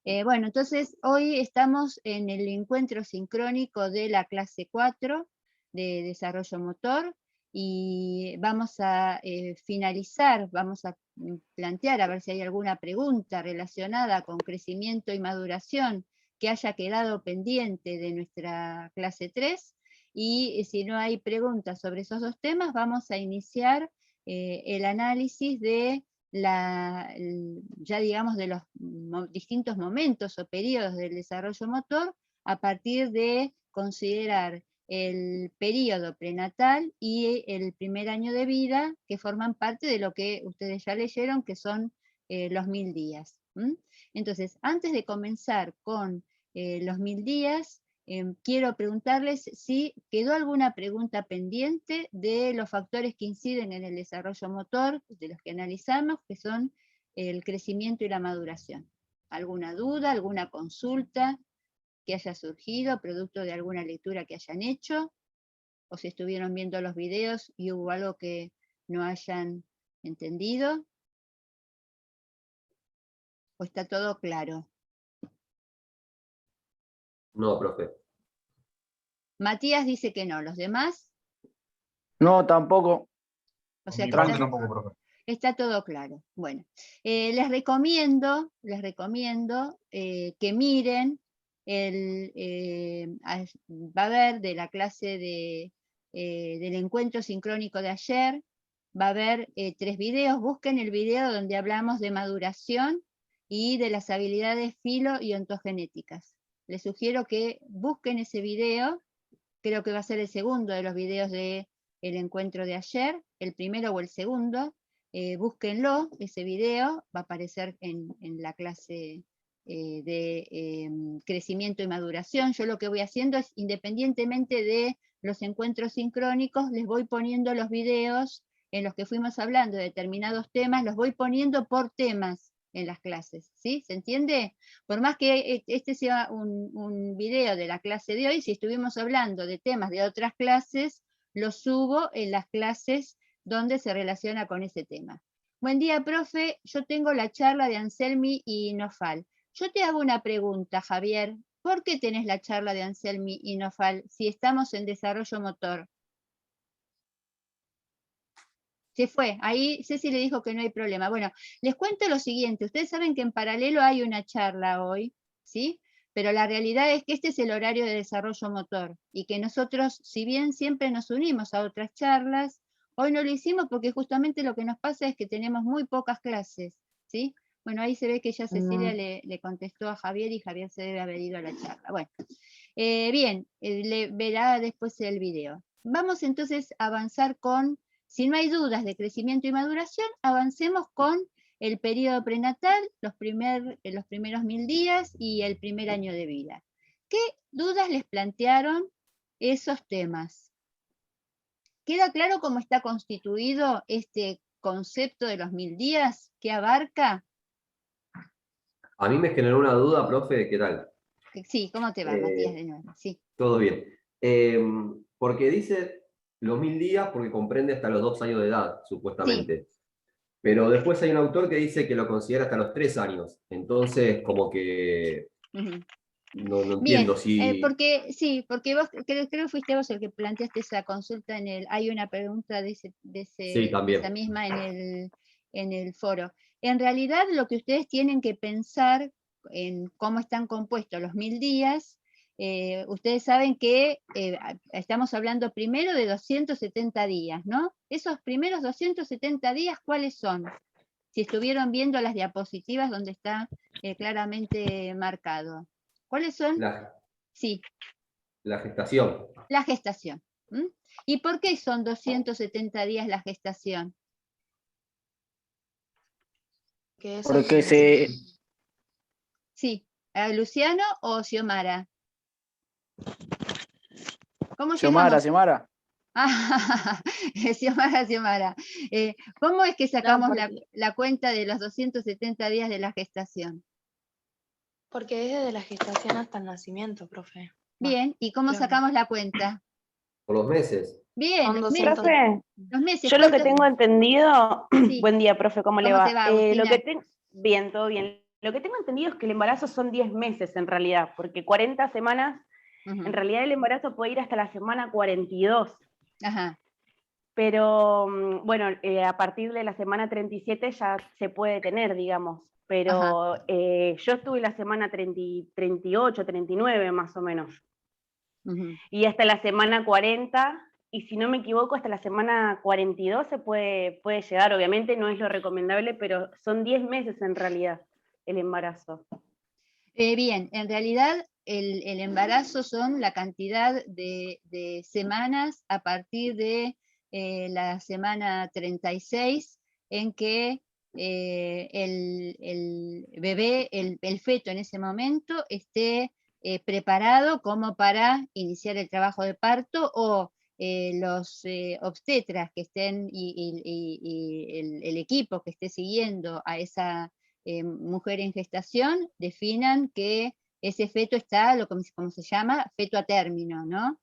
Bueno, entonces hoy estamos en el encuentro sincrónico de la clase 4 de desarrollo motor y vamos a finalizar, vamos a plantear a ver si hay alguna pregunta relacionada con crecimiento y maduración que haya quedado pendiente de nuestra clase 3 y si no hay preguntas sobre esos dos temas vamos a iniciar el análisis de ya digamos de los distintos momentos o periodos del desarrollo motor a partir de considerar el periodo prenatal y el primer año de vida, que forman parte de lo que ustedes ya leyeron, que son los 1000 días. Entonces, antes de comenzar con los 1000 días, quiero preguntarles si quedó alguna pregunta pendiente de los factores que inciden en el desarrollo motor, de los que analizamos, que son el crecimiento y la maduración. ¿Alguna duda, alguna consulta que haya surgido, producto de alguna lectura que hayan hecho? ¿O si estuvieron viendo los videos y hubo algo que no hayan entendido? ¿O está todo claro? No, profe. Matías dice que no, ¿los demás? No, tampoco. O sea que Tampoco, profe. está todo claro. Bueno, les recomiendo que miren, va a haber de la clase del encuentro sincrónico de ayer, va a haber 3 videos, busquen el video donde hablamos de maduración y de las habilidades filo y ontogenéticas. Les sugiero que busquen ese video, creo que va a ser el segundo de los videos del encuentro de ayer, el primero o el segundo. Búsquenlo, ese video va a aparecer en la clase de crecimiento y maduración. Yo lo que voy haciendo es, independientemente de los encuentros sincrónicos, les voy poniendo los videos en los que fuimos hablando de determinados temas, los voy poniendo por temas en las clases, ¿sí? ¿Se entiende? Por más que este sea un video de la clase de hoy, si estuvimos hablando de temas de otras clases, los subo en las clases donde se relaciona con ese tema. Buen día, profe. Yo tengo la charla de Anselmi y Nofal. Yo te hago una pregunta, Javier. ¿Por qué tenés la charla de Anselmi y Nofal si estamos en desarrollo motor? Se fue. Ahí Ceci le dijo que no hay problema. Bueno, les cuento lo siguiente. Ustedes saben que en paralelo hay una charla hoy, ¿sí? Pero la realidad es que este es el horario de desarrollo motor y que nosotros, si bien siempre nos unimos a otras charlas, hoy no lo hicimos porque justamente lo que nos pasa es que tenemos muy pocas clases, ¿sí? Bueno, ahí se ve que ya Cecilia le contestó a Javier y Javier se debe haber ido a la charla. Bueno, bien, le verá después el video. Vamos entonces a avanzar con, si no hay dudas de crecimiento y maduración, avancemos con el periodo prenatal, los primeros 1000 días y el primer año de vida. ¿Qué dudas les plantearon esos temas? ¿Queda claro cómo está constituido este concepto de los 1000 días? ¿Qué abarca? A mí me generó una duda, profe, ¿qué tal? Sí, ¿cómo te va, Matías, de nuevo? Sí. Todo bien. Porque dice los 1000 días porque comprende hasta los 2 años de edad, supuestamente. Pero después hay un autor que dice que lo considera hasta los 3 años. Entonces, como que no entiendo Bien, si... porque vos, creo que fuiste vos el que planteaste esa consulta hay una pregunta Sí, de esa también. misma en el foro. En realidad lo que ustedes tienen que pensar en cómo están compuestos los 1000 días, ustedes saben que estamos hablando primero de 270 días, ¿no? Esos primeros 270 días, ¿cuáles son? Si estuvieron viendo las diapositivas donde está claramente marcado. ¿Cuáles son? Sí, La gestación. la gestación. ¿Y por qué son 270 días la gestación? Porque se... Sí, ¿Luciano o Xiomara? ¿Cómo Xiomara, llegamos? Xiomara. Xiomara. ¿Cómo es que sacamos No, porque... la cuenta de los 270 días de la gestación? Porque es desde la gestación hasta el nacimiento, profe. Bien, ¿y cómo sacamos la cuenta? Por los meses. Bien, Son los 200. meses. Profe, Los meses, yo lo que ¿cuántos? tengo entendido, Sí. buen día, profe, ¿cómo le ¿Cómo te va? va, Agustina? Bien, todo bien. lo que tengo entendido es que el embarazo son 10 meses en realidad, porque 40 semanas, en realidad el embarazo puede ir hasta la semana 42. Ajá. Pero bueno, a partir de la semana 37 ya se puede tener, digamos. Pero yo estuve la semana 38, 39 más o menos. Y hasta la semana 40, y si no me equivoco, hasta la semana 42 se puede llegar. Obviamente no es lo recomendable, pero son 10 meses en realidad el embarazo. Bien, en realidad el embarazo son la cantidad de semanas a partir de la semana 36 en que el bebé, el feto en ese momento esté preparado como para iniciar el trabajo de parto, o los obstetras que estén y el equipo que esté siguiendo a esa mujer en gestación definan que ese feto está, como se llama, feto a término, ¿no?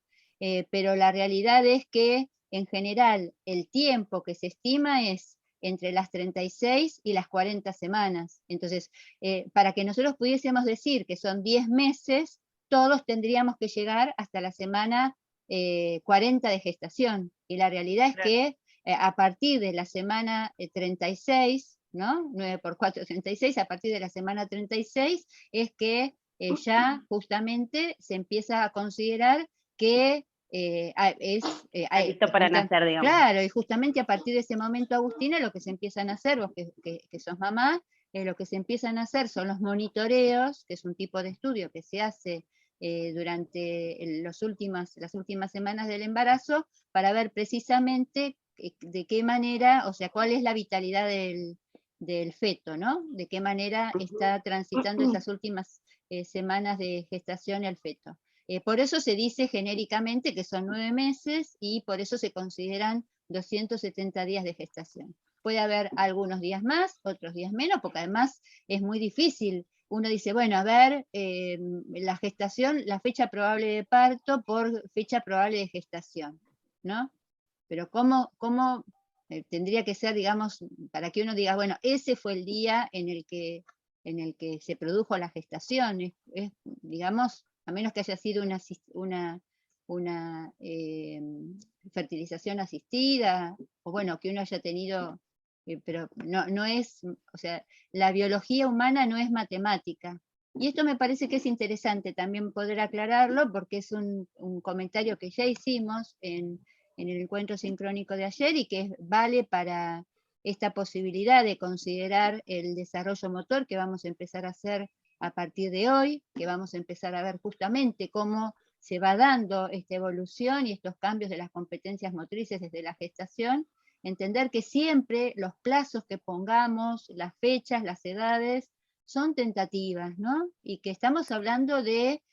Pero la realidad es que en general el tiempo que se estima es entre las 36 y las 40 semanas. Entonces, para que nosotros pudiésemos decir que son 10 meses, todos tendríamos que llegar hasta la semana 40 de gestación. Y la realidad es que a partir de la semana 36, ¿no? 9 por 4, 36, a partir de la semana 36 es que ya justamente se empieza a considerar que listo para nacer, digamos. Claro, y justamente a partir de ese momento, Agustina, lo que se empiezan a hacer, vos que sos mamá, lo que se empiezan a hacer son los monitoreos, que es un tipo de estudio que se hace durante las últimas semanas del embarazo, para ver precisamente de qué manera, o sea, cuál es la vitalidad del feto, ¿no? De qué manera está transitando esas últimas semanas de gestación el feto. Por eso se dice genéricamente que son 9 meses y por eso se consideran 270 días de gestación. Puede haber algunos días más, otros días menos, porque además es muy difícil. Uno dice, bueno, a ver, la gestación, la fecha probable de parto por fecha probable de gestación, ¿no? Pero ¿cómo tendría que ser, digamos, para que uno diga, bueno, ese fue el día en el que se produjo la gestación? Es, digamos, a menos que haya sido una fertilización asistida, o bueno, que uno haya tenido, pero no es, o sea, la biología humana no es matemática. Y esto me parece que es interesante también poder aclararlo, porque es un comentario que ya hicimos en el encuentro sincrónico de ayer, y que vale para esta posibilidad de considerar el desarrollo motor que vamos a empezar a hacer a partir de hoy, que vamos a empezar a ver justamente cómo se va dando esta evolución y estos cambios de las competencias motrices desde la gestación. Entender que siempre los plazos que pongamos, las fechas, las edades, son tentativas, ¿no? Y que estamos hablando de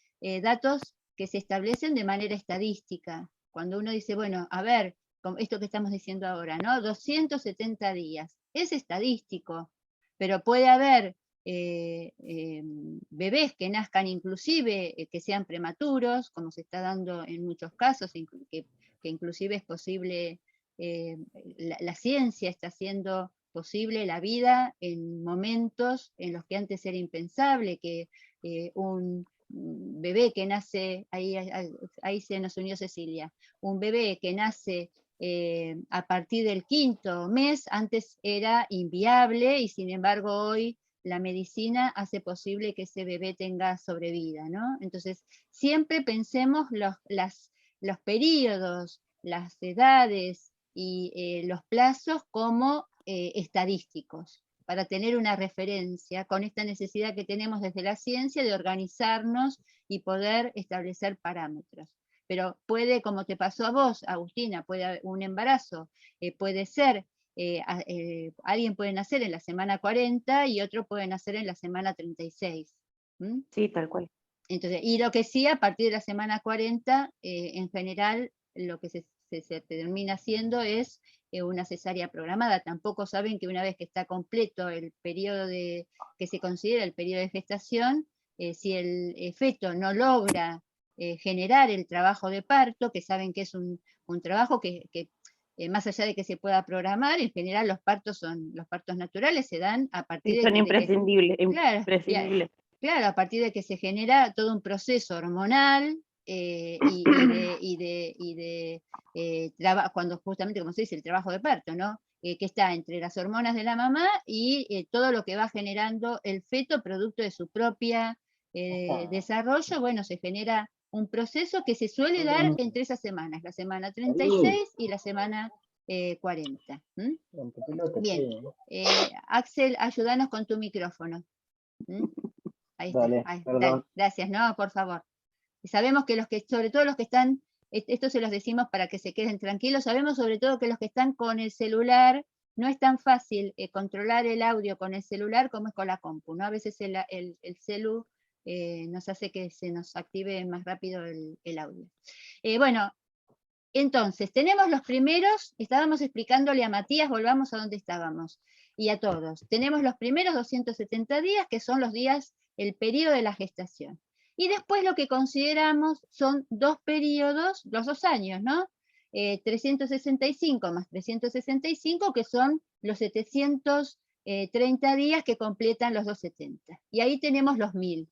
datos que se establecen de manera estadística. Cuando uno dice, bueno, a ver, esto que estamos diciendo ahora, ¿no? 270 días, es estadístico, pero puede haber bebés que nazcan inclusive, que sean prematuros, como se está dando en muchos casos, que inclusive es posible, la ciencia está haciendo posible la vida en momentos en los que antes era impensable, que un bebé que nace, ahí se nos unió Cecilia, un bebé que nace a partir del 5º mes, antes era inviable, y sin embargo hoy la medicina hace posible que ese bebé tenga sobrevida, ¿no? Entonces, siempre pensemos los periodos, las edades y los plazos como estadísticos, para tener una referencia con esta necesidad que tenemos desde la ciencia de organizarnos y poder establecer parámetros. Pero puede, como te pasó a vos, Agustina, puede haber un embarazo, puede ser, alguien puede nacer en la semana 40 y otro puede nacer en la semana 36. ¿Mm? Sí, tal cual. Entonces, y lo que sí, a partir de la semana 40, en general, lo que se termina haciendo es una cesárea programada. Tampoco saben que una vez que está completo el periodo que se considera el periodo de gestación, si el feto no logra generar el trabajo de parto, que saben que es un trabajo que más allá de que se pueda programar, en general los partos naturales se dan a partir son de imprescindibles, claro, imprescindibles. claro, a partir de que se genera todo un proceso hormonal cuando justamente, como se dice, el trabajo de parto, ¿no? Que está entre las hormonas de la mamá y todo lo que va generando el feto producto de su propia desarrollo, bueno, se genera un proceso que se suele dar entre esas semanas, la semana 36 y la semana 40. Bien, Axel, ayúdanos con tu micrófono. Ahí está, Dale, dale, gracias, no, por favor. Sabemos que sobre todo los que están, esto se los decimos para que se queden tranquilos, sabemos sobre todo que los que están con el celular, no es tan fácil controlar el audio con el celular como es con la compu, ¿no? A veces el celu nos hace que se nos active más rápido el audio. Bueno, entonces, tenemos los primeros, estábamos explicándole a Matías, volvamos a donde estábamos, y a todos. Tenemos los primeros 270 días, que son los días, el periodo de la gestación. Y después lo que consideramos son dos periodos, los 2 años, ¿no? 365 más 365, que son los 730 días que completan los 270. Y ahí tenemos los 1000.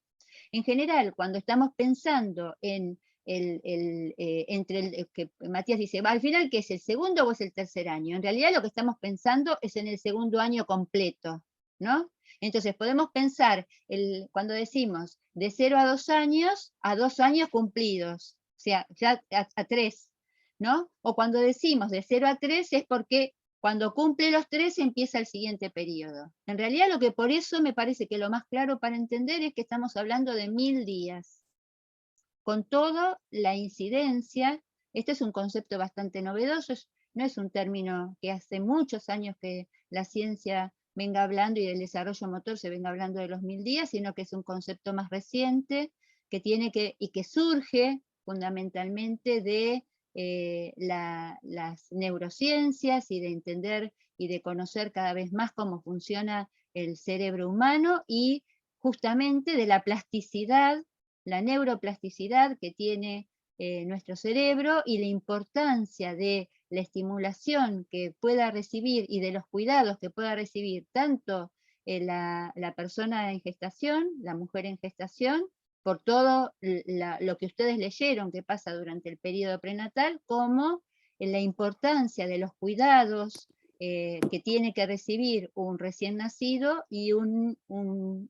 En general, cuando estamos pensando en que Matías dice, al final, ¿qué es el segundo o es el tercer año? En realidad lo que estamos pensando es en el segundo año completo, ¿no? Entonces podemos pensar, cuando decimos de 0 a 2 años cumplidos, o sea, ya a 3, ¿no? O cuando decimos de 0 a 3 es porque cuando cumple los 3 empieza el siguiente periodo. En realidad lo que por eso me parece que lo más claro para entender es que estamos hablando de 1000 días. Con toda la incidencia, este es un concepto bastante novedoso, no es un término que hace muchos años que la ciencia venga hablando y del desarrollo motor se venga hablando de los 1000 días, sino que es un concepto más reciente y que surge fundamentalmente de las neurociencias y de entender y de conocer cada vez más cómo funciona el cerebro humano y justamente de la plasticidad, la neuroplasticidad que tiene nuestro cerebro y la importancia de la estimulación que pueda recibir y de los cuidados que pueda recibir tanto la persona en gestación, la mujer en gestación, por todo lo que ustedes leyeron que pasa durante el periodo prenatal, como la importancia de los cuidados que tiene que recibir un recién nacido y un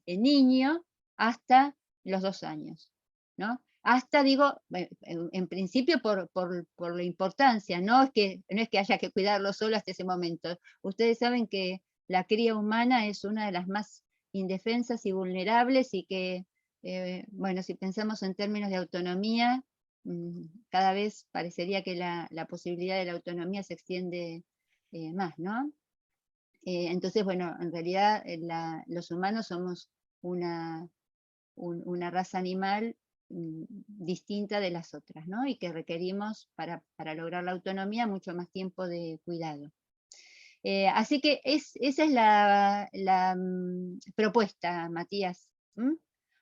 niño hasta los 2 años, ¿no? Hasta, digo, en principio por la importancia, no es que haya que cuidarlo solo hasta ese momento. Ustedes saben que la cría humana es una de las más indefensas y vulnerables y que, bueno, si pensamos en términos de autonomía, cada vez parecería que la posibilidad de la autonomía se extiende más, ¿no? Entonces, bueno, en realidad los humanos somos una raza animal distinta de las otras, ¿no? Y que requerimos para lograr la autonomía mucho más tiempo de cuidado. Así que esa es la propuesta, Matías.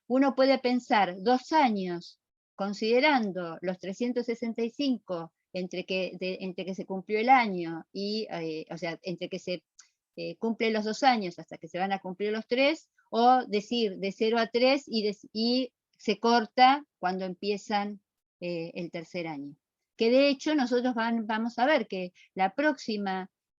Uno puede pensar 2 años, considerando los 365 entre que se cumplió el año y, o sea, entre que se cumplen los 2 años hasta que se van a cumplir los 3, o decir de 0 a 3 y se corta cuando empiezan el tercer año. Que de hecho nosotros vamos a ver que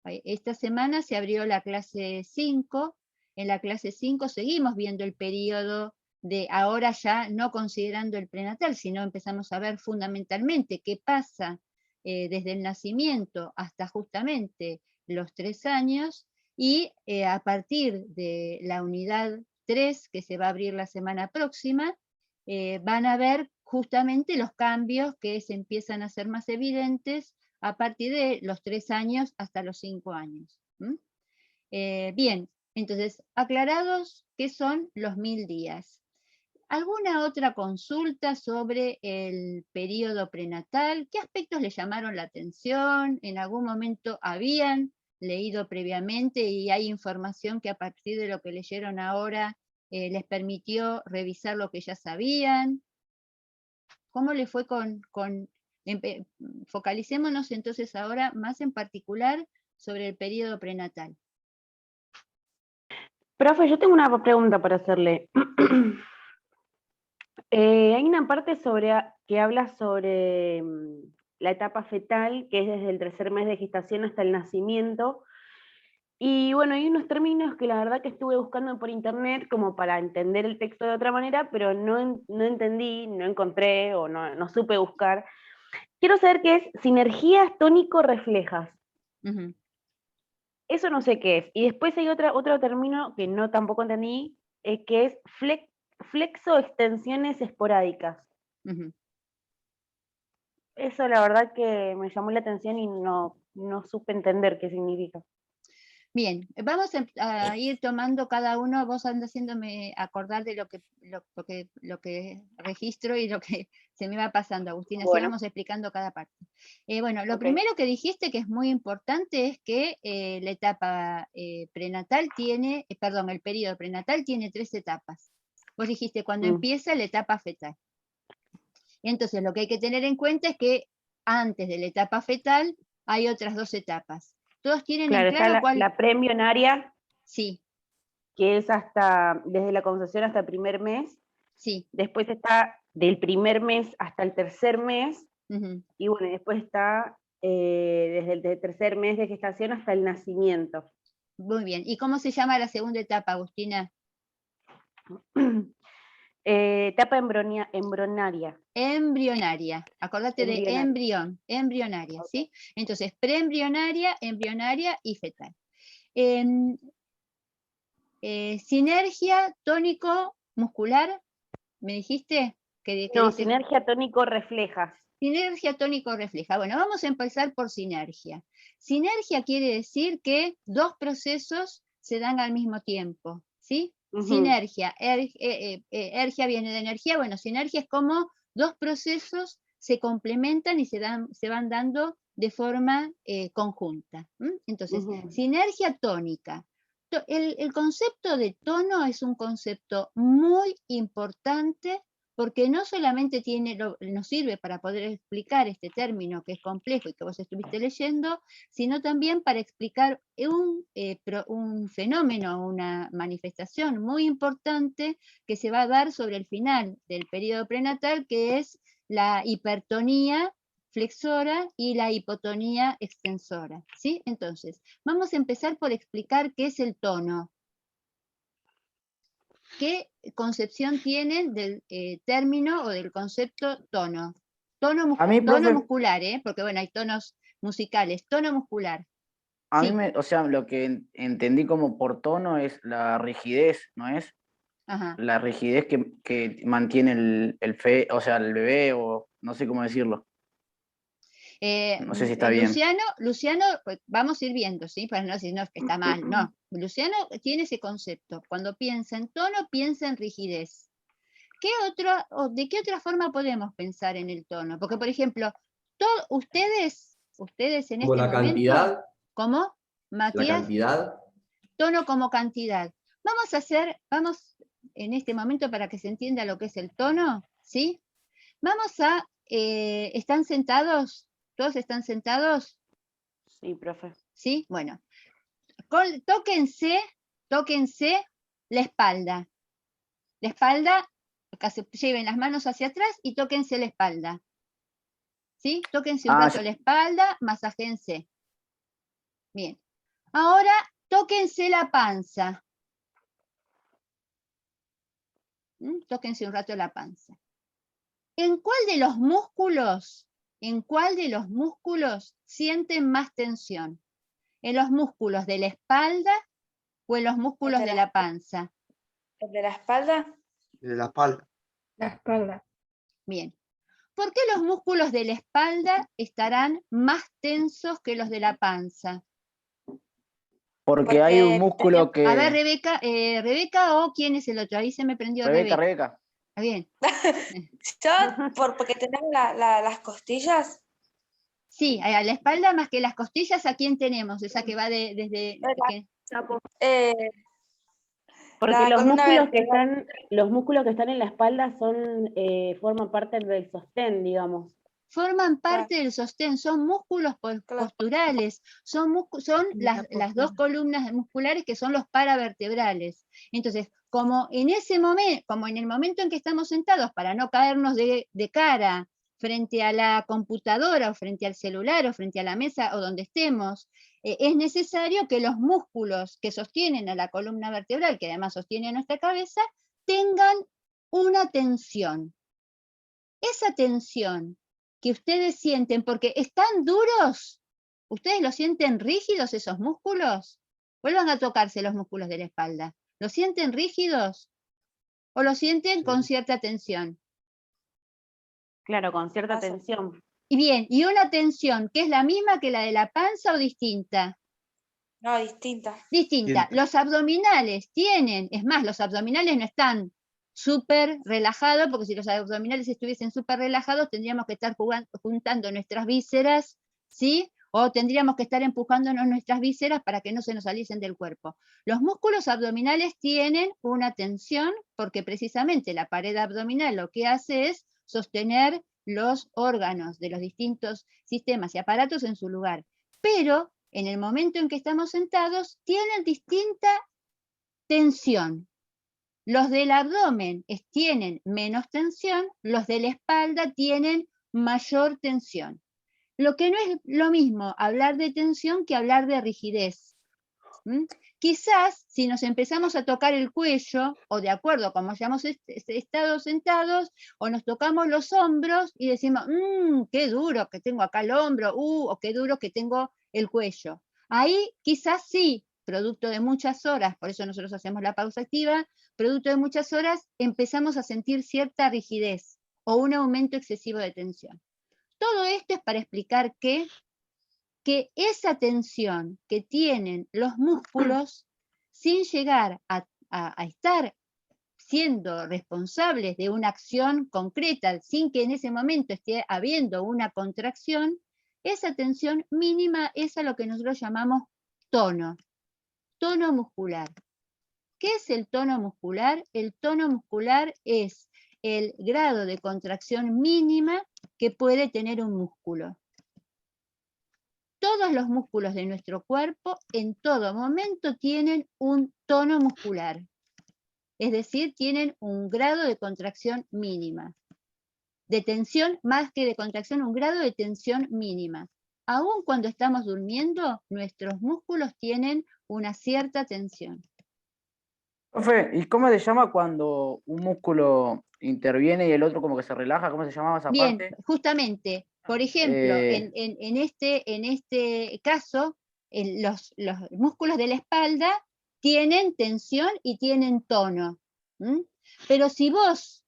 esta semana se abrió la clase 5, en la clase 5 seguimos viendo el periodo de ahora ya no considerando el prenatal, sino empezamos a ver fundamentalmente qué pasa desde el nacimiento hasta justamente los 3 años, y a partir de la unidad 3, que se va a abrir la semana próxima, van a ver justamente los cambios que se empiezan a hacer más evidentes a partir de los 3 años hasta los 5 años. Bien, entonces, aclarados qué son los 1000 días. ¿Alguna otra consulta sobre el periodo prenatal? ¿Qué aspectos le llamaron la atención? ¿En algún momento habían leído previamente y hay información que a partir de lo que leyeron ahora les permitió revisar lo que ya sabían? ¿Cómo le fue con Focalicémonos entonces ahora más en particular sobre el periodo prenatal. Profe, yo tengo una pregunta para hacerle. Hay una parte que habla sobre la etapa fetal, que es desde el tercer mes de gestación hasta el nacimiento. Y bueno, hay unos términos que la verdad que estuve buscando por internet como para entender el texto de otra manera, pero no entendí, no encontré o no supe buscar. Quiero saber qué es sinergias tónico-reflejas. Ujú. Eso no sé qué es. Y después hay otro término que no tampoco entendí, que es flexo-extensiones esporádicas. Ujú. Eso la verdad que me llamó la atención y no supe entender qué significa. Bien, vamos a ir tomando cada uno, vos andas haciéndome acordar de lo que registro y lo que se me va pasando, Agustina, así Bueno. vamos explicando cada parte. Bueno, lo Ok. primero que dijiste que es muy importante es que la etapa prenatal tiene, perdón, el periodo prenatal tiene 3 etapas. Vos dijiste cuando empieza la etapa fetal. Entonces lo que hay que tener en cuenta es que antes de la etapa fetal hay otras 2 etapas. ¿Todos tienen Claro, en claro está cuál? la preembrionaria, Sí, que es desde la concepción hasta el primer mes. sí. Después está del primer mes hasta el tercer mes. Ujú. Y bueno, después está desde el tercer mes de gestación hasta el nacimiento. Muy bien. ¿Y cómo se llama la segunda etapa, Agustina? Etapa embrionaria. Embrionaria. Acordate de Embrionaria. embrión, embrionaria, Ok. ¿sí? Entonces, preembrionaria, embrionaria y fetal. Sinergia tónico-muscular, ¿me dijiste? No, sinergia tónico-reflejas. Sinergia tónico-refleja. Bueno, vamos a empezar por sinergia. Sinergia quiere decir que 2 procesos se dan al mismo tiempo, ¿sí? Sinergia, ergia viene de energía, bueno, sinergia es como 2 procesos se complementan y se van dando de forma conjunta. Entonces, sinergia tónica. El concepto de tono es un concepto muy importante porque no solamente nos sirve para poder explicar este término que es complejo y que vos estuviste leyendo, sino también para explicar un fenómeno, una manifestación muy importante que se va a dar sobre el final del periodo prenatal, que es la hipertonía flexora y la hipotonía extensora, ¿sí? Entonces, vamos a empezar por explicar qué es el tono. ¿Qué concepción tienen del término o del concepto tono? Tono profe, muscular, porque bueno, hay tonos musicales, tono muscular. a Sí. mí o sea, lo que entendí como por tono es la rigidez, ¿no es? Ajá. La rigidez que mantiene o sea, el bebé, o no sé cómo decirlo. No sé si está bien. Luciano, pues vamos a ir viendo, ¿sí? Para no decir, no, que está mal, no. Luciano tiene ese concepto. Cuando piensa en tono, piensa en rigidez. ¿De qué otra forma podemos pensar en el tono? Porque, por ejemplo, ustedes en Como este la momento, cantidad, ¿cómo, la Matías? cantidad. Tono como cantidad. Vamos en este momento para que se entienda lo que es el tono, ¿sí? Vamos a, ¿están sentados? ¿Todos están sentados? Sí, profe. ¿Sí? Bueno, tóquense la espalda. La espalda, lleven las manos hacia atrás y tóquense la espalda. ¿Sí? Tóquense un rato la espalda, masajéense. Bien. Ahora, tóquense la panza. Tóquense un rato la panza. ¿En cuál de los músculos sienten más tensión? ¿En los músculos de la espalda o en los músculos de la panza? ¿El de la espalda? De la espalda. La espalda. Bien. ¿Por qué los músculos de la espalda estarán más tensos que los de la panza? Porque hay un músculo que... A ver, Rebeca o ¿quién es el otro? Ahí se me prendió Rebeca. Rebeca. Está bien. Yo, porque tenemos las costillas. Sí, a la espalda más que las costillas, ¿a quién tenemos? Esa que va desde... Porque los músculos que están en la espalda forman parte del sostén, digamos. forman parte del sostén, son músculos posturales, son las dos columnas musculares que son los paravertebrales. Entonces, como en el momento en que estamos sentados, para no caernos de cara frente a la computadora o frente al celular o frente a la mesa o donde estemos, es necesario que los músculos que sostienen a la columna vertebral, que además sostiene nuestra cabeza, tengan una tensión. Esa tensión que ustedes sienten, porque están duros, ¿ustedes los sienten rígidos esos músculos? Vuelvan a tocarse los músculos de la espalda. ¿Los sienten rígidos? ¿O los sienten con cierta tensión? Claro, con cierta tensión. Y bien, ¿y una tensión que es la misma que la de la panza o distinta? No, distinta. Distinta. Los abdominales tienen, es más, los abdominales no están súper relajados, porque si los abdominales estuviesen súper relajados, tendríamos que estar juntando nuestras vísceras, ¿sí? O tendríamos que estar empujándonos nuestras vísceras para que no se nos saliesen del cuerpo. Los músculos abdominales tienen una tensión, porque precisamente la pared abdominal lo que hace es sostener los órganos de los distintos sistemas y aparatos en su lugar. Pero en el momento en que estamos sentados, tienen distinta tensión. Los del abdomen tienen menos tensión, los de la espalda tienen mayor tensión. Lo que no es lo mismo hablar de tensión que hablar de rigidez. Quizás si nos empezamos a tocar el cuello, o de acuerdo como hayamos estado sentados, o nos tocamos los hombros y decimos, qué duro que tengo acá el hombro, o qué duro que tengo el cuello. Ahí quizás sí, producto de muchas horas, por eso nosotros hacemos la pausa activa, producto de muchas horas empezamos a sentir cierta rigidez o un aumento excesivo de tensión. Todo esto es para explicar que esa tensión que tienen los músculos, sin llegar a estar siendo responsables de una acción concreta, sin que en ese momento esté habiendo una contracción, esa tensión mínima es a lo que nosotros llamamos tono muscular. ¿Qué es el tono muscular? El tono muscular es el grado de contracción mínima que puede tener un músculo. Todos los músculos de nuestro cuerpo en todo momento tienen un tono muscular, es decir, tienen un grado de contracción mínima. De tensión, más que de contracción, un grado de tensión mínima. Aún cuando estamos durmiendo, nuestros músculos tienen una cierta tensión. Profe, ¿y cómo se llama cuando un músculo interviene y el otro como que se relaja? ¿Cómo se llamaba esa Bien, parte? justamente, por ejemplo, en este caso, los músculos de la espalda tienen tensión y tienen tono. Pero si vos,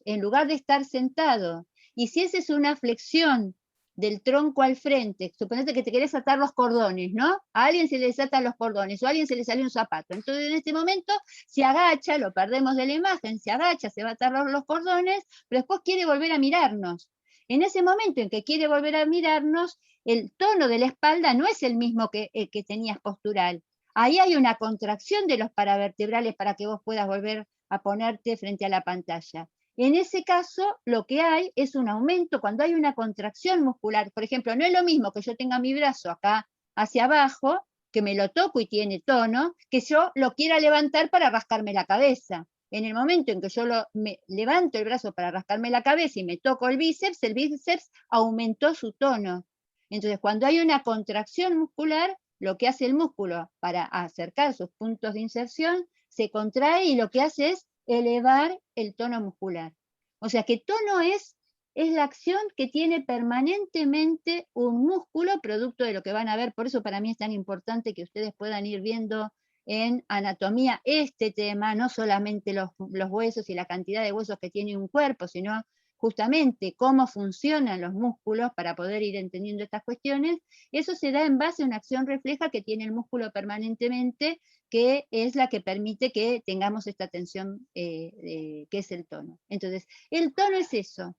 en lugar de estar sentado, hicieses una flexión del tronco al frente, suponete que te querés atar los cordones, ¿no? A alguien se le desatan los cordones o a alguien se le salió un zapato. Entonces en este momento se agacha, lo perdemos de la imagen, se agacha, se va a atar los cordones, pero después quiere volver a mirarnos. En ese momento en que quiere volver a mirarnos, el tono de la espalda no es el mismo que el que tenías postural. Ahí hay una contracción de los paravertebrales para que vos puedas volver a ponerte frente a la pantalla. En ese caso, lo que hay es un aumento cuando hay una contracción muscular. Por ejemplo, no es lo mismo que yo tenga mi brazo acá hacia abajo, que me lo toco y tiene tono, que yo lo quiera levantar para rascarme la cabeza. En el momento en que yo me levanto el brazo para rascarme la cabeza y me toco el bíceps aumentó su tono. Entonces, cuando hay una contracción muscular, lo que hace el músculo para acercar sus puntos de inserción, se contrae y lo que hace es elevar el tono muscular. O sea que tono es la acción que tiene permanentemente un músculo producto de lo que van a ver. Por eso para mí es tan importante que ustedes puedan ir viendo en anatomía este tema, no solamente los huesos y la cantidad de huesos que tiene un cuerpo, sino justamente cómo funcionan los músculos para poder ir entendiendo estas cuestiones. Eso se da en base a una acción refleja que tiene el músculo permanentemente, que es la que permite que tengamos esta tensión que es el tono. Entonces, el tono es eso.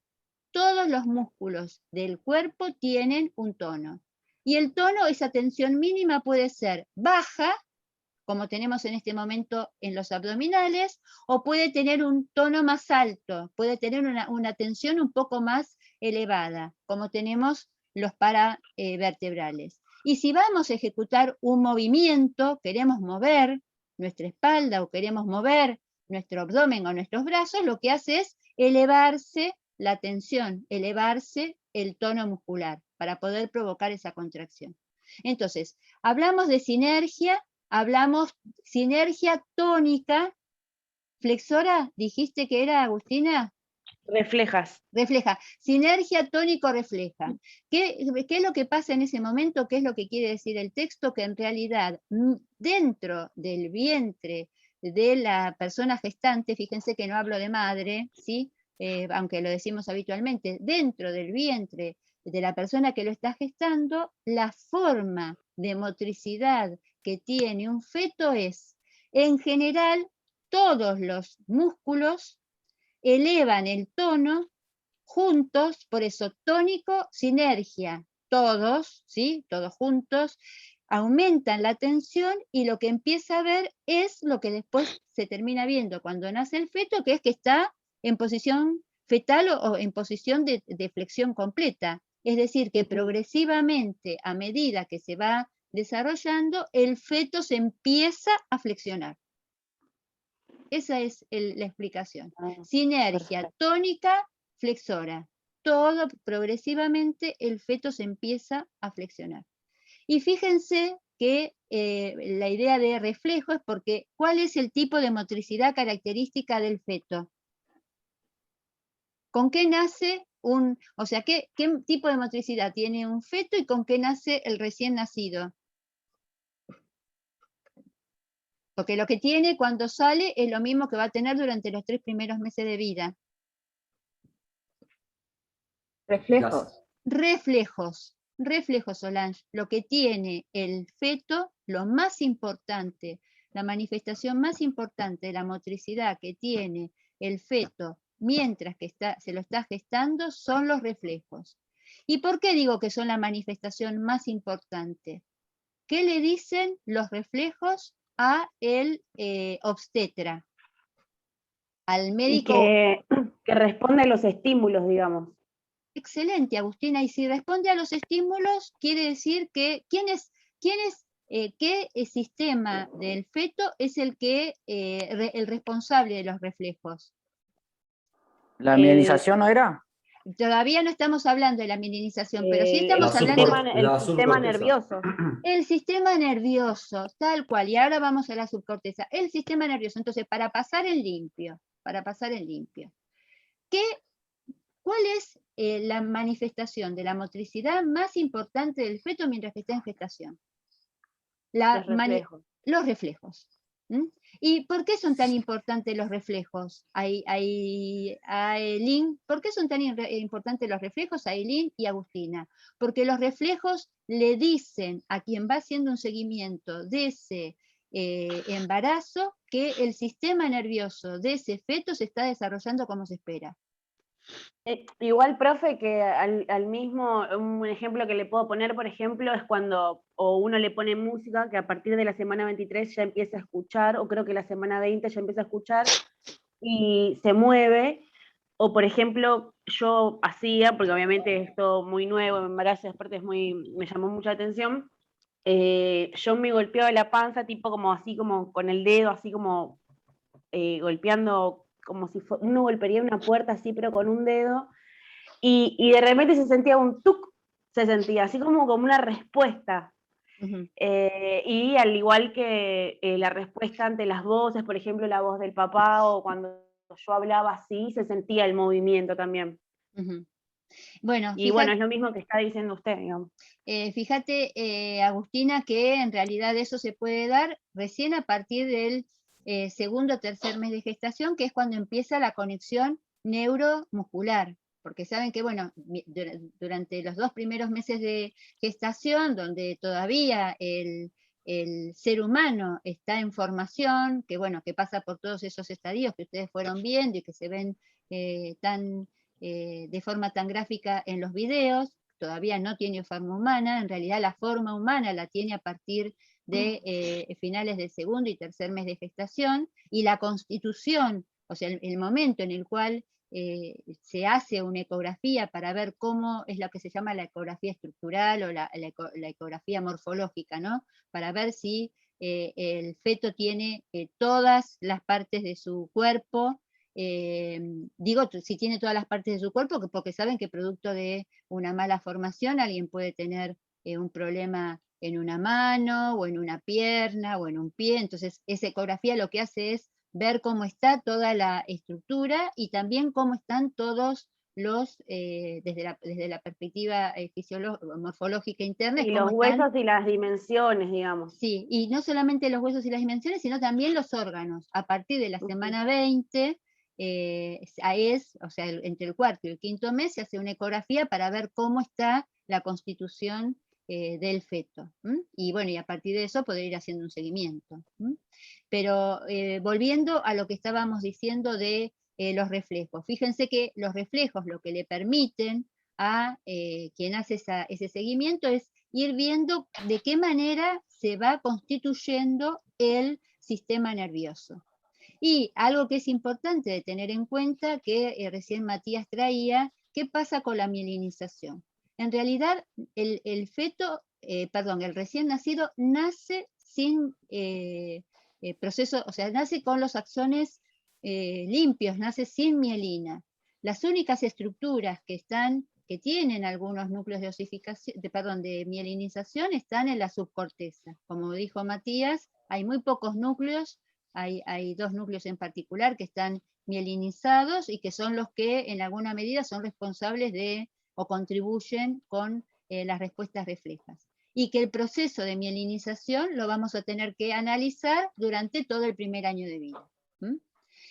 Todos los músculos del cuerpo tienen un tono. Y el tono, esa tensión mínima puede ser baja, como tenemos en este momento en los abdominales, o puede tener un tono más alto, puede tener una tensión un poco más elevada, como tenemos los paravertebrales. Y si vamos a ejecutar un movimiento, queremos mover nuestra espalda o queremos mover nuestro abdomen o nuestros brazos, lo que hace es elevarse la tensión, elevarse el tono muscular para poder provocar esa contracción. Entonces, hablamos de sinergia, hablamos sinergia tónica. Flexora, dijiste que era, Agustina. Reflejas. Refleja. Sinergia tónico-refleja. ¿Qué es lo que pasa en ese momento? ¿Qué es lo que quiere decir el texto? Que en realidad, dentro del vientre de la persona gestante, fíjense que no hablo de madre, ¿sí? Aunque lo decimos habitualmente, dentro del vientre de la persona que lo está gestando, la forma de motricidad que tiene un feto es, en general, todos los músculos elevan el tono juntos, por eso tónico, sinergia, todos, ¿sí? Todos juntos, aumentan la tensión y lo que empieza a ver es lo que después se termina viendo cuando nace el feto, que es que está en posición fetal o en posición de flexión completa. Es decir, que progresivamente, a medida que se va desarrollando, el feto se empieza a flexionar. Esa es la explicación. Sinergia tónica, flexora. Todo progresivamente el feto se empieza a flexionar. Y fíjense que la idea de reflejo es porque ¿cuál es el tipo de motricidad característica del feto? ¿Con qué nace o sea, qué tipo de motricidad tiene un feto y con qué nace el recién nacido? Porque lo que tiene cuando sale es lo mismo que va a tener durante los 3 primeros meses de vida. Reflejos. Reflejos, Solange. Lo que tiene el feto, lo más importante, la manifestación más importante de la motricidad que tiene el feto mientras que se lo está gestando son los reflejos. ¿Y por qué digo que son la manifestación más importante? ¿Qué le dicen los reflejos a el obstetra? Al médico. Y que responde a los estímulos, digamos. Excelente, Agustina. Y si responde a los estímulos, quiere decir que qué sistema del feto es el responsable de los reflejos. ¿La mielinización no era? Todavía no estamos hablando de la mielinización, pero sí estamos hablando del sistema nervioso. El sistema nervioso, tal cual. Y ahora vamos a la subcorteza. El sistema nervioso. Entonces, para pasar en limpio. ¿Cuál es la manifestación de la motricidad más importante del feto mientras que está en gestación? Los reflejos. ¿Y por qué son tan importantes los reflejos? Ailín, ¿por qué son tan importantes los reflejos, Ailín y Agustina? Porque los reflejos le dicen a quien va haciendo un seguimiento de ese embarazo que el sistema nervioso de ese feto se está desarrollando como se espera. Igual, profe, que al mismo, un ejemplo que le puedo poner, por ejemplo, es cuando uno le pone música, que a partir de la semana 23 ya empieza a escuchar, o creo que la semana 20 ya empieza a escuchar, y se mueve, o por ejemplo, yo hacía, porque obviamente es todo muy nuevo, me embarazo, aparte me llamó mucha atención, yo me golpeaba la panza, tipo como así, como con el dedo, así como golpeando, como si uno golpearía una puerta así, pero con un dedo, y de repente se sentía un tuc, se sentía así como una respuesta. Y al igual que la respuesta ante las voces, por ejemplo, la voz del papá, o cuando yo hablaba así, se sentía el movimiento también. Bueno, y bueno, es lo mismo que está diciendo usted, digamos. Fíjate, Agustina, que en realidad eso se puede dar recién a partir del segundo o tercer mes de gestación, que es cuando empieza la conexión neuromuscular, porque saben que, bueno, durante los 2 primeros meses de gestación, donde todavía el ser humano está en formación, que bueno, que pasa por todos esos estadios que ustedes fueron viendo y que se ven de forma tan gráfica en los videos, todavía no tiene forma humana, en realidad la forma humana la tiene a partir de finales del segundo y tercer mes de gestación, y la constitución, o sea, el momento en el cual se hace una ecografía para ver cómo es lo que se llama la ecografía estructural o la ecografía morfológica, ¿no? Para ver si el feto tiene todas las partes de su cuerpo. Digo, si tiene todas las partes de su cuerpo, porque saben que producto de una mala formación alguien puede tener un problema en una mano, o en una pierna, o en un pie. Entonces, esa ecografía lo que hace es ver cómo está toda la estructura y también cómo están todos los, desde la perspectiva morfológica interna. Y los huesos y las dimensiones, digamos. Sí, y no solamente los huesos y las dimensiones, sino también los órganos. A partir de la semana 20, o sea, entre el cuarto y el quinto mes, se hace una ecografía para ver cómo está la constitución del feto. Y bueno, y a partir de eso poder ir haciendo un seguimiento. Pero volviendo a lo que estábamos diciendo de los reflejos. Fíjense que los reflejos lo que le permiten a quien hace ese seguimiento es ir viendo de qué manera se va constituyendo el sistema nervioso. Y algo que es importante de tener en cuenta, que recién Matías traía, ¿qué pasa con la mielinización? En realidad, el recién nacido nace sin proceso, o sea, nace con los axones limpios, nace sin mielina. Las únicas estructuras que tienen algunos núcleos de osificación, de mielinización, están en la subcorteza. Como dijo Matías, hay muy pocos núcleos, hay 2 núcleos en particular que están mielinizados y que son los que en alguna medida son responsables de o contribuyen con las respuestas reflejas. Y que el proceso de mielinización lo vamos a tener que analizar durante todo el primer año de vida.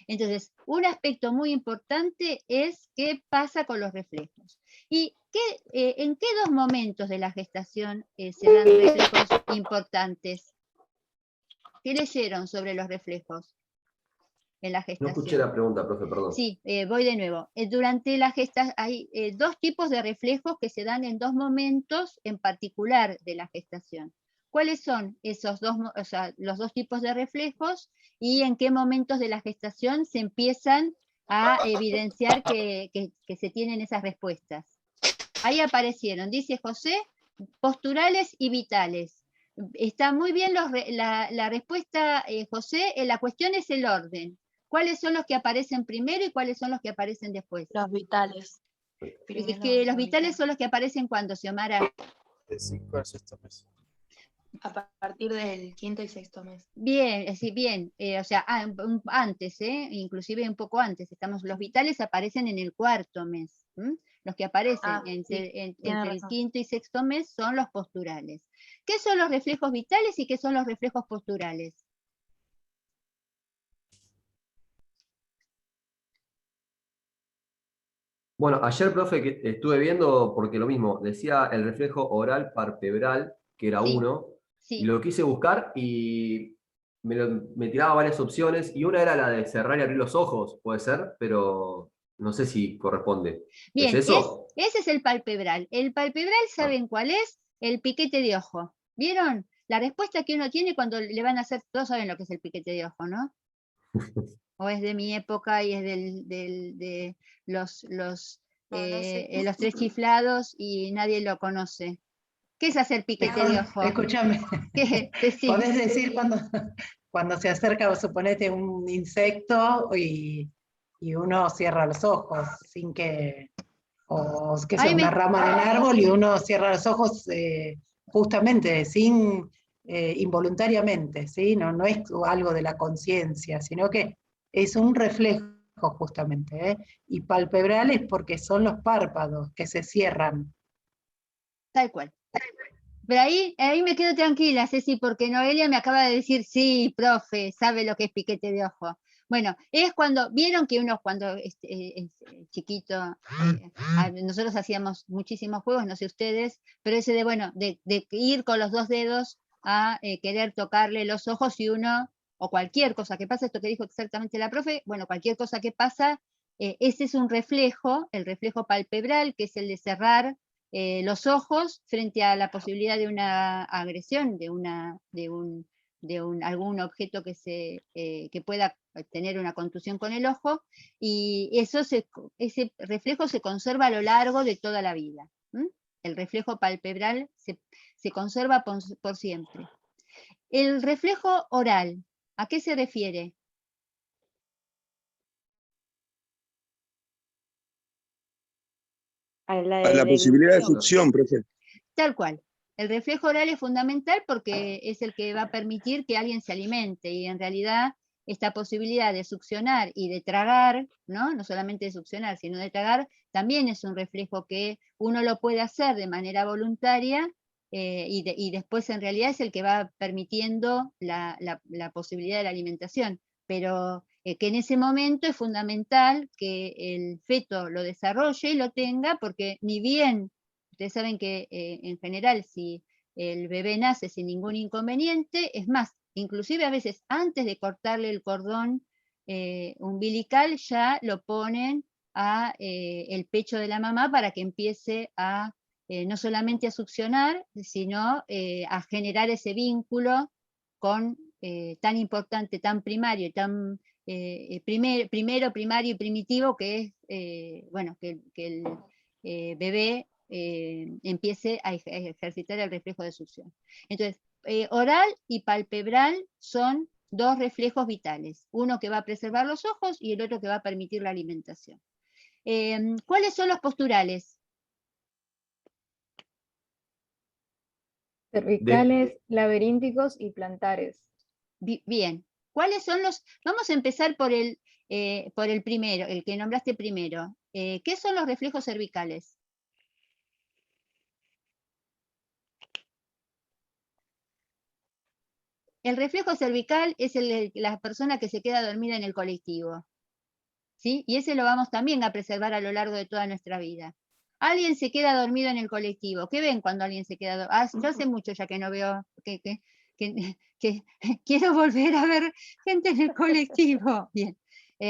Entonces, un aspecto muy importante es qué pasa con los reflejos. ¿Y en qué 2 momentos de la gestación se dan reflejos importantes? ¿Qué leyeron sobre los reflejos en la gestación? No escuché la pregunta, profe, perdón. Sí, voy de nuevo. Durante la gestación hay 2 tipos de reflejos que se dan en 2 momentos en particular de la gestación. ¿Cuáles son esos los 2 tipos de reflejos y en qué momentos de la gestación se empiezan a evidenciar que se tienen esas respuestas? Ahí aparecieron, dice José, posturales y vitales. Está muy bien la respuesta, José. La cuestión es el orden. ¿Cuáles son los que aparecen primero y cuáles son los que aparecen después? Los vitales. Es que los vitales son los que aparecen cuando, Xiomara. De 5 al 6º mes. A partir del 5º y 6º mes. Bien, sí, bien. O sea, antes, inclusive un poco antes. Los vitales aparecen en el 4º mes. Los que aparecen entre el 5º y 6º mes son los posturales. ¿Qué son los reflejos vitales y qué son los reflejos posturales? Bueno, ayer, profe, que estuve viendo, porque lo mismo, decía el reflejo oral palpebral, que era Sí, 1, sí. y lo quise buscar y me tiraba varias opciones, y una era la de cerrar y abrir los ojos, puede ser, pero no sé si corresponde. Bien, ¿Es eso? ese es el palpebral. El palpebral, ¿saben cuál es? El piquete de ojo. ¿Vieron? La respuesta que uno tiene cuando le van a hacer, todos saben lo que es el piquete de ojo, ¿no? O es de mi época y es de los 3 chiflados y nadie lo conoce. ¿Qué es hacer piquete de ojo? Escúchame, podés decir cuando se acerca, suponete, un insecto y uno cierra los ojos sin que, o que sea una rama de un árbol y uno cierra los ojos justamente, involuntariamente, ¿sí? No es algo de la conciencia, sino que es un reflejo justamente, y palpebrales porque son los párpados que se cierran. Tal cual. Pero ahí me quedo tranquila, Ceci, porque Noelia me acaba de decir, sí, profe, sabe lo que es piquete de ojo. Bueno, es vieron que uno cuando es chiquito, nosotros hacíamos muchísimos juegos, no sé ustedes, pero ese de ir con los 2 dedos a querer tocarle los ojos y uno, o cualquier cosa que pasa, esto que dijo exactamente la profe, bueno, cualquier cosa que pasa, ese es un reflejo, el reflejo palpebral, que es el de cerrar los ojos frente a la posibilidad de una agresión, de algún objeto que pueda tener una contusión con el ojo, y ese reflejo se conserva a lo largo de toda la vida. El reflejo palpebral se conserva por siempre. El reflejo oral, ¿a qué se refiere? A la posibilidad de succión, profe. Tal cual. El reflejo oral es fundamental porque es el que va a permitir que alguien se alimente, y en realidad esta posibilidad de succionar y de tragar, no solamente de succionar, sino de tragar, también es un reflejo que uno lo puede hacer de manera voluntaria, y después en realidad es el que va permitiendo la posibilidad de la alimentación, pero que en ese momento es fundamental que el feto lo desarrolle y lo tenga, porque ni bien, ustedes saben que en general si el bebé nace sin ningún inconveniente, es más, inclusive a veces antes de cortarle el cordón umbilical ya lo ponen a el pecho de la mamá para que empiece a no solamente a succionar, sino a generar ese vínculo con tan importante, tan primario, tan primero, primario y primitivo, que es bueno, que el bebé empiece a ejercitar el reflejo de succión. Entonces, oral y palpebral son dos reflejos vitales, uno que va a preservar los ojos y el otro que va a permitir la alimentación. ¿Cuáles son los posturales? Cervicales, laberínticos y plantares. Bien. ¿Cuáles son los? Vamos a empezar por el primero, el que nombraste primero. ¿Qué son los reflejos cervicales? El reflejo cervical es la persona que se queda dormida en el colectivo, ¿sí? Y ese lo vamos también a preservar a lo largo de toda nuestra vida. Alguien se queda dormido en el colectivo. ¿Qué ven cuando alguien se queda dormido? Yo hace mucho ya que no veo, que quiero volver a ver gente en el colectivo. Bien.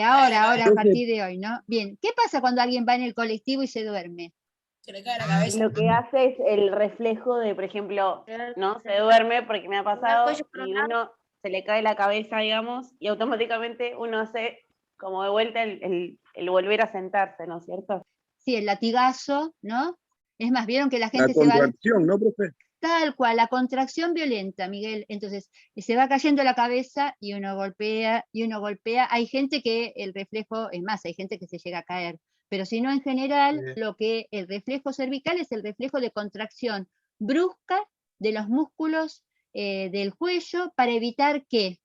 Ahora, a partir de hoy, ¿no? Bien. ¿Qué pasa cuando alguien va en el colectivo y se duerme? Se le cae la cabeza. Lo que hace es el reflejo de, por ejemplo, ¿no? Se duerme, porque me ha pasado, y uno se le cae la cabeza, digamos, y automáticamente uno hace como de vuelta el volver a sentarse, ¿no es cierto? Sí, el latigazo, ¿no? Es más, vieron que la gente se va... La contracción, ¿no, profe? Tal cual, la contracción violenta, Miguel. Entonces, se va cayendo la cabeza y uno golpea, y uno golpea. Hay gente que el reflejo, es más, hay gente que se llega a caer. Pero si no, en general, el reflejo cervical es el reflejo de contracción brusca de los músculos del cuello para evitar que...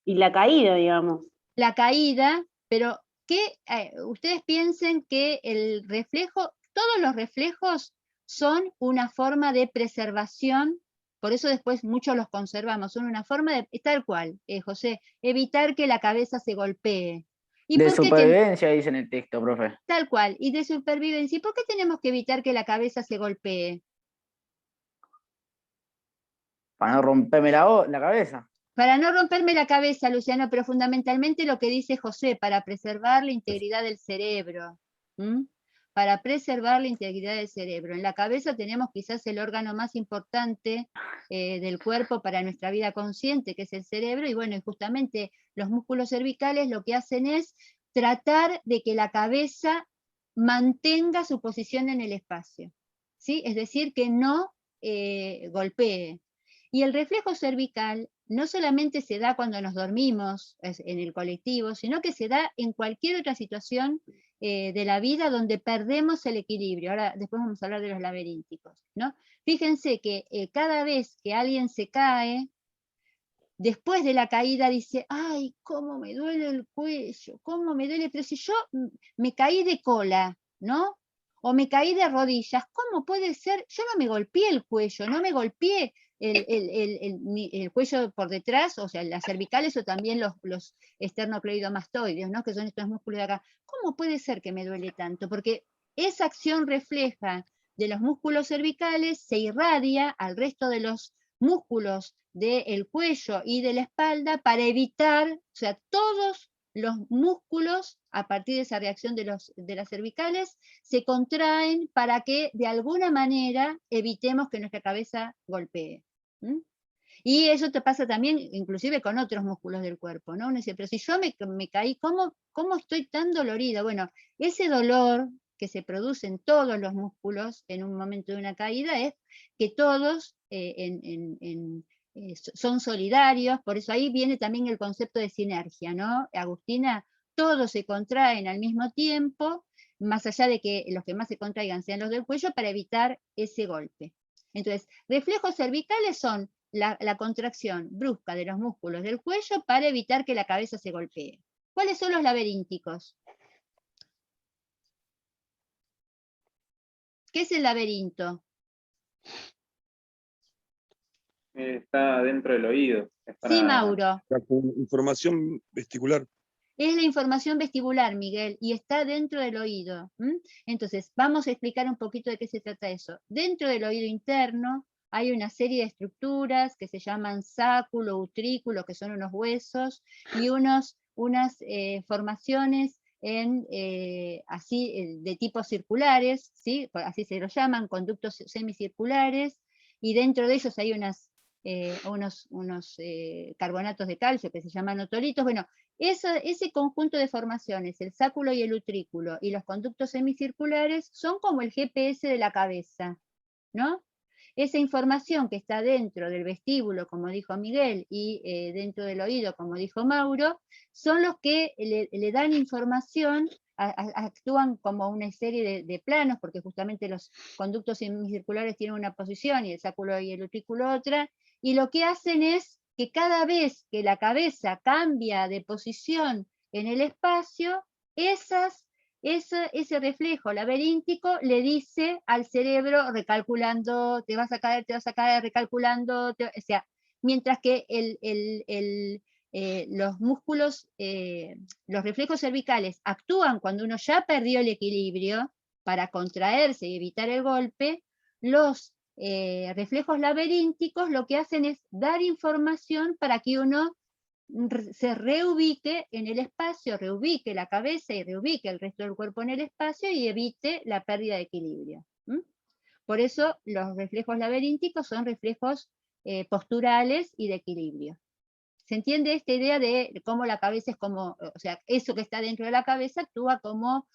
Y la caída, digamos. La caída, pero que ustedes piensen que el reflejo, todos los reflejos son una forma de preservación, por eso después muchos los conservamos, son una forma de, tal cual, José, evitar que la cabeza se golpee. ¿Y de supervivencia dice en el texto, profe? Tal cual, y de supervivencia. ¿Y por qué tenemos que evitar que la cabeza se golpee? Para no romperme la cabeza. Para no romperme la cabeza, Luciano, pero fundamentalmente lo que dice José, para preservar la integridad del cerebro. Para preservar la integridad del cerebro. En la cabeza tenemos quizás el órgano más importante del cuerpo para nuestra vida consciente, que es el cerebro, y bueno, y justamente los músculos cervicales lo que hacen es tratar de que la cabeza mantenga su posición en el espacio, ¿sí? Es decir, que no golpee. Y el reflejo cervical no solamente se da cuando nos dormimos en el colectivo, sino que se da en cualquier otra situación de la vida donde perdemos el equilibrio. Ahora, después vamos a hablar de los laberínticos, ¿no? Fíjense que cada vez que alguien se cae, después de la caída dice, ay, cómo me duele el cuello, cómo me duele, pero si yo me caí de cola, ¿no? O me caí de rodillas, ¿cómo puede ser? Yo no me golpeé el cuello, no me golpeé el cuello por detrás, o sea, las cervicales o también los esternocleidomastoides, ¿no? Que son estos músculos de acá. ¿Cómo puede ser que me duele tanto? Porque esa acción refleja de los músculos cervicales se irradia al resto de los músculos del cuello y de la espalda para evitar, o sea, todos los músculos, a partir de esa reacción de las cervicales, se contraen para que de alguna manera evitemos que nuestra cabeza golpee. Y eso te pasa también, inclusive con otros músculos del cuerpo, ¿no? Uno dice, pero si yo me caí, ¿cómo estoy tan dolorida? Bueno, ese dolor que se produce en todos los músculos en un momento de una caída es que todos son solidarios, por eso ahí viene también el concepto de sinergia, ¿no? Agustina, todos se contraen al mismo tiempo, más allá de que los que más se contraigan sean los del cuello, para evitar ese golpe. Entonces, reflejos cervicales son la contracción brusca de los músculos del cuello para evitar que la cabeza se golpee. ¿Cuáles son los laberínticos? ¿Qué es el laberinto? Está dentro del oído. Sí, Mauro. La información vestibular. Es la información vestibular, Miguel, y está dentro del oído. Entonces, vamos a explicar un poquito de qué se trata eso. Dentro del oído interno hay una serie de estructuras que se llaman sáculo, utrículo, que son unos huesos, y unas formaciones de tipo circulares, ¿sí? Así se lo llaman, conductos semicirculares, y dentro de ellos hay unos carbonatos de calcio que se llaman otolitos. Bueno, ese conjunto de formaciones, el sáculo y el utrículo, y los conductos semicirculares, son como el GPS de la cabeza, ¿no? Esa información que está dentro del vestíbulo, como dijo Miguel, y dentro del oído, como dijo Mauro, son los que le dan información, actúan como una serie de planos, porque justamente los conductos semicirculares tienen una posición y el sáculo y el utrículo otra, y lo que hacen es que cada vez que la cabeza cambia de posición en el espacio, ese reflejo laberíntico le dice al cerebro, recalculando, te vas a caer, recalculando, o sea, mientras que los músculos, los reflejos cervicales actúan cuando uno ya perdió el equilibrio para contraerse y evitar el golpe, los reflejos laberínticos lo que hacen es dar información para que uno se reubique en el espacio, reubique la cabeza y reubique el resto del cuerpo en el espacio y evite la pérdida de equilibrio. Por eso los reflejos laberínticos son reflejos posturales y de equilibrio. ¿Se entiende esta idea de cómo la cabeza es como, o sea, eso que está dentro de la cabeza actúa como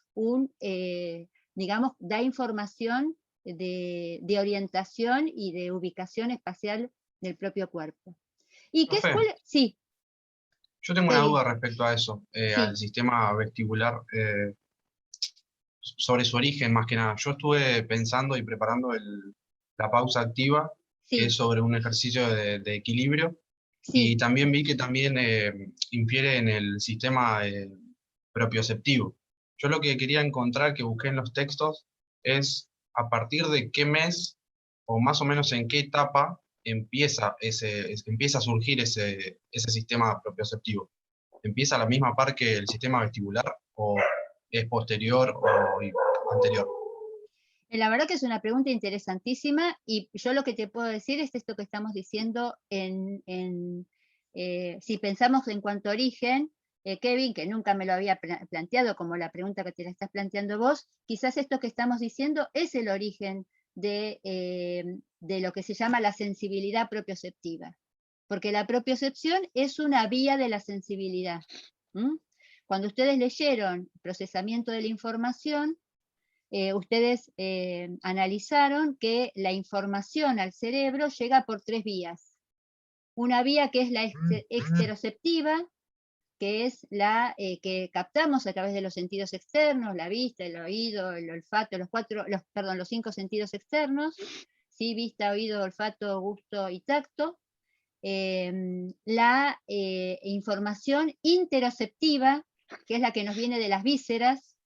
digamos, da información de orientación y de ubicación espacial del propio cuerpo? ¿Y qué es? Sí. Yo tengo una duda respecto a eso, sí. al sistema vestibular, sobre su origen más que nada. Yo estuve pensando y preparando la pausa activa, sí. que es sobre un ejercicio de equilibrio, sí. Y también vi que también infiere en el sistema propioceptivo. Yo lo que quería encontrar, que busqué en los textos, es a partir de qué mes, o más o menos en qué etapa, empieza a surgir ese sistema propioceptivo. ¿Empieza a la misma par que el sistema vestibular o es posterior o anterior? La verdad que es una pregunta interesantísima, y yo lo que te puedo decir es esto que estamos diciendo si pensamos en cuanto a origen, Kevin, que nunca me lo había planteado como la pregunta que te la estás planteando vos, quizás esto que estamos diciendo es el origen de lo que se llama la sensibilidad propioceptiva, porque la propiocepción es una vía de la sensibilidad. Cuando ustedes leyeron procesamiento de la información, ustedes analizaron que la información al cerebro llega por 3 vías. Una vía que es la exteroceptiva, que es la que captamos a través de los sentidos externos, la vista, el oído, el olfato, los 5 sentidos externos, ¿sí? Vista, oído, olfato, gusto y tacto. La información interoceptiva, que es la que nos viene de las vísceras.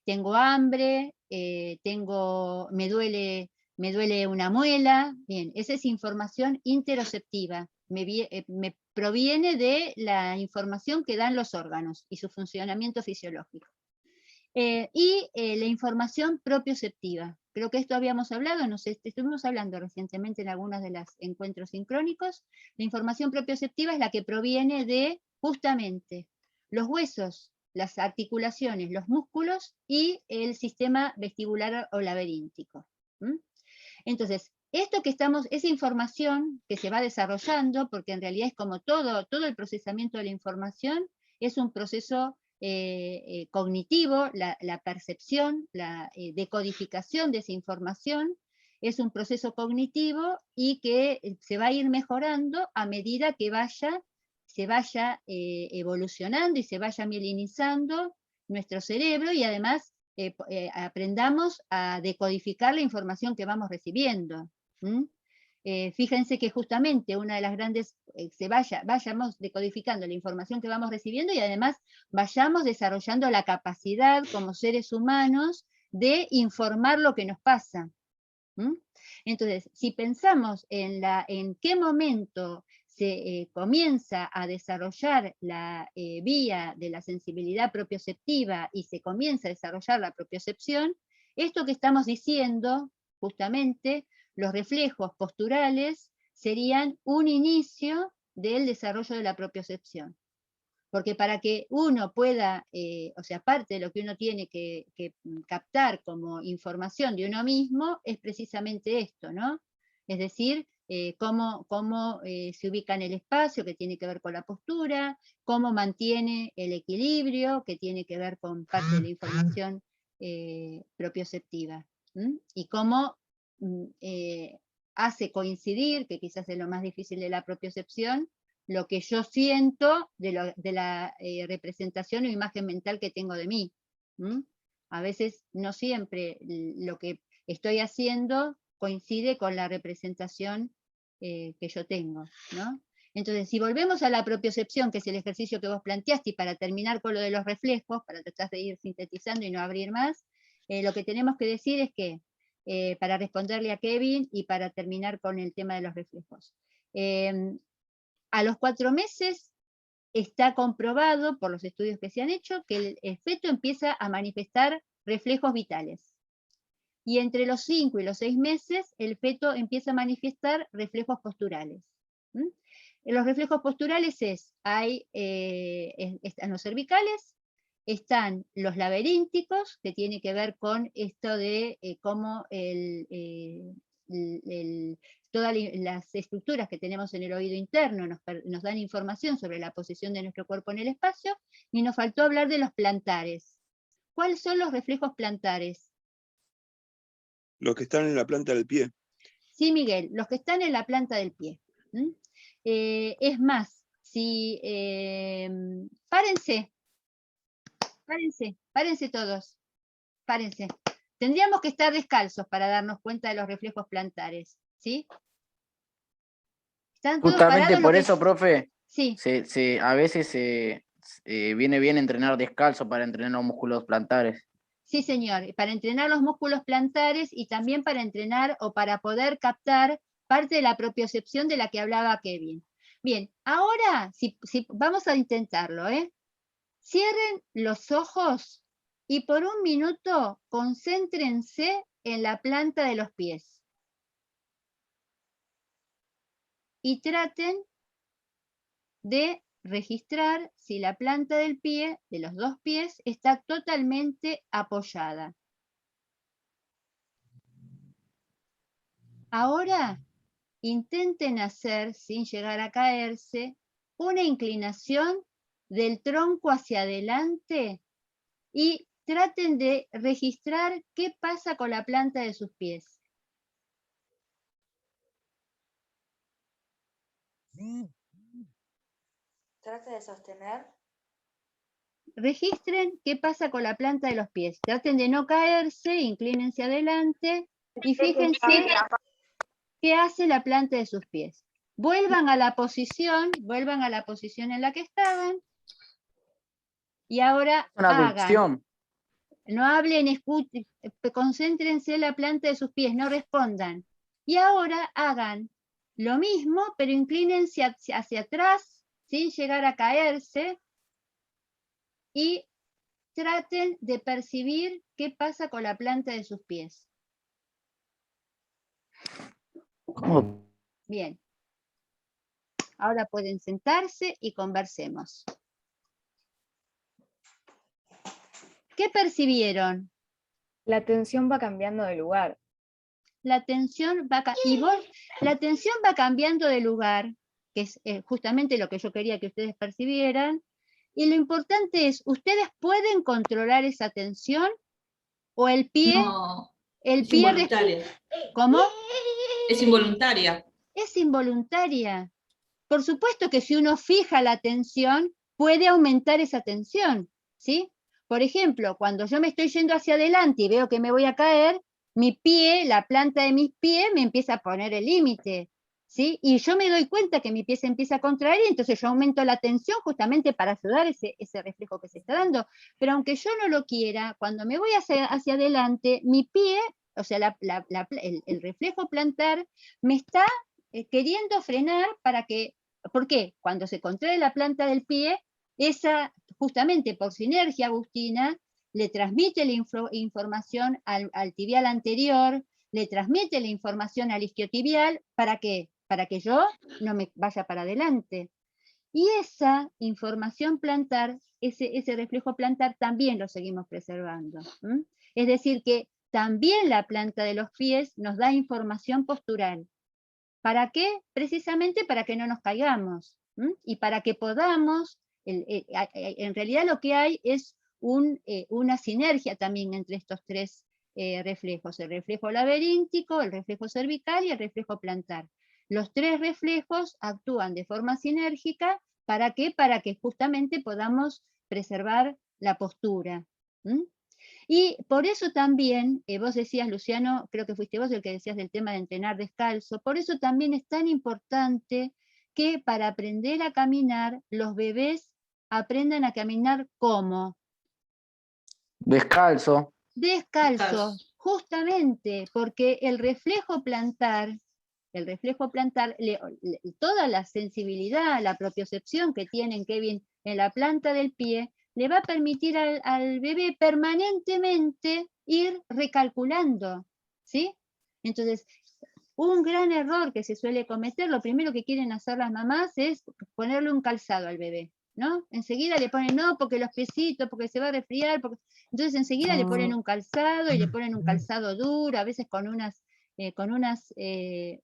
Tengo hambre, me duele una muela. Bien, esa es información interoceptiva. Me proviene de la información que dan los órganos y su funcionamiento fisiológico. Y la información propioceptiva. Creo que esto habíamos hablado, no sé, estuvimos hablando recientemente en algunos de los encuentros sincrónicos. La información propioceptiva es la que proviene de justamente los huesos, las articulaciones, los músculos y el sistema vestibular o laberíntico. Entonces, esa información que se va desarrollando, porque en realidad es como todo el procesamiento de la información, es un proceso cognitivo, la percepción, la decodificación de esa información, es un proceso cognitivo y que se va a ir mejorando a medida que se vaya evolucionando y se vaya mielinizando nuestro cerebro, y además aprendamos a decodificar la información que vamos recibiendo. Fíjense que justamente una de las grandes, vayamos decodificando la información que vamos recibiendo y además vayamos desarrollando la capacidad como seres humanos de informar lo que nos pasa. Entonces, si pensamos en qué momento se comienza a desarrollar la vía de la sensibilidad propioceptiva y se comienza a desarrollar la propiocepción, esto que estamos diciendo, justamente, los reflejos posturales serían un inicio del desarrollo de la propiocepción. Porque para que uno pueda, o sea, parte de lo que uno tiene que captar como información de uno mismo, es precisamente esto, ¿no? Es decir, cómo se ubica en el espacio, que tiene que ver con la postura, cómo mantiene el equilibrio, que tiene que ver con parte de la información propioceptiva, y cómo hace coincidir, que quizás es lo más difícil de la propiocepción, lo que yo siento de la representación o imagen mental que tengo de mí. A veces no siempre lo que estoy haciendo coincide con la representación que yo tengo, ¿no? Entonces, si volvemos a la propiocepción, que es el ejercicio que vos planteaste, y para terminar con lo de los reflejos, para tratar de ir sintetizando y no abrir más, lo que tenemos que decir es que, para responderle a Kevin y para terminar con el tema de los reflejos, a los 4 meses está comprobado por los estudios que se han hecho que el feto empieza a manifestar reflejos vitales. Y entre los 5 y los 6 meses el feto empieza a manifestar reflejos posturales. Los reflejos posturales están los cervicales, están los laberínticos, que tiene que ver con esto de cómo todas las estructuras que tenemos en el oído interno nos dan información sobre la posición de nuestro cuerpo en el espacio, y nos faltó hablar de los plantares. ¿Cuáles son los reflejos plantares? Los que están en la planta del pie. Sí, Miguel, los que están en la planta del pie. Es más, si párense todos, párense. Tendríamos que estar descalzos para darnos cuenta de los reflejos plantares, ¿sí? ¿Están todos Justamente parados? por eso, profe, sí. A veces viene bien entrenar descalzo para entrenar los músculos plantares. Sí, señor, para entrenar los músculos plantares y también para entrenar o para poder captar parte de la propiocepción de la que hablaba Kevin. Bien, ahora si vamos a intentarlo, cierren los ojos y por un minuto concéntrense en la planta de los pies. Y traten de registrar si la planta del pie, de los dos pies, está totalmente apoyada. Ahora intenten hacer, sin llegar a caerse, una inclinación del tronco hacia adelante y traten de registrar qué pasa con la planta de sus pies. Trate de sostener. Registren qué pasa con la planta de los pies. Traten de no caerse, inclínense adelante y fíjense qué hace la planta de sus pies. Vuelvan a la posición en la que estaban y ahora hagan. No hablen, escuchen, concéntrense en la planta de sus pies, no respondan. Y ahora hagan lo mismo, pero inclínense hacia atrás sin llegar a caerse y traten de percibir qué pasa con la planta de sus pies. Bien. Ahora pueden sentarse y conversemos. ¿Qué percibieron? La tensión va cambiando de lugar. la tensión va la tensión va cambiando de lugar, que es justamente lo que yo quería que ustedes percibieran, y lo importante es, ¿ustedes pueden controlar esa tensión? ¿O el pie? No, el es pie involuntaria. ¿Cómo? Es involuntaria. Es involuntaria. Por supuesto que si uno fija la tensión, puede aumentar esa tensión, ¿sí? Por ejemplo, cuando yo me estoy yendo hacia adelante y veo que me voy a caer, mi pie, la planta de mis pies me empieza a poner el límite, ¿sí? Y yo me doy cuenta que mi pie se empieza a contraer y entonces yo aumento la tensión justamente para ayudar ese reflejo que se está dando. Pero aunque yo no lo quiera, cuando me voy hacia adelante, mi pie, o sea, el reflejo plantar me está queriendo frenar para que, ¿por qué? Cuando se contrae la planta del pie, esa, justamente por sinergia, Agustina, le transmite la información al tibial anterior, le transmite la información al isquiotibial, ¿para qué? Para que yo no me vaya para adelante. Y esa información plantar, ese reflejo plantar, también lo seguimos preservando. Es decir, que también la planta de los pies nos da información postural. ¿Para qué? Precisamente para que no nos caigamos, y para que podamos, en realidad lo que hay es una sinergia también entre estos tres reflejos, el reflejo laberíntico, el reflejo cervical y el reflejo plantar. Los tres reflejos actúan de forma sinérgica, ¿para qué? Para que justamente podamos preservar la postura. Y por eso también, vos decías, Luciano, creo que fuiste vos el que decías del tema de entrenar descalzo, por eso también es tan importante que para aprender a caminar, los bebés aprendan a caminar ¿cómo? Descalzo. Descalzo, justamente, porque el reflejo plantar, toda la sensibilidad, la propiocepción que tienen, Kevin, en la planta del pie, le va a permitir al bebé permanentemente ir recalculando, ¿sí? Entonces, un gran error que se suele cometer, lo primero que quieren hacer las mamás es ponerle un calzado al bebé, ¿no? Enseguida le ponen, no, porque los piecitos, porque se va a resfriar, entonces enseguida le ponen un calzado y le ponen un calzado duro, a veces con unas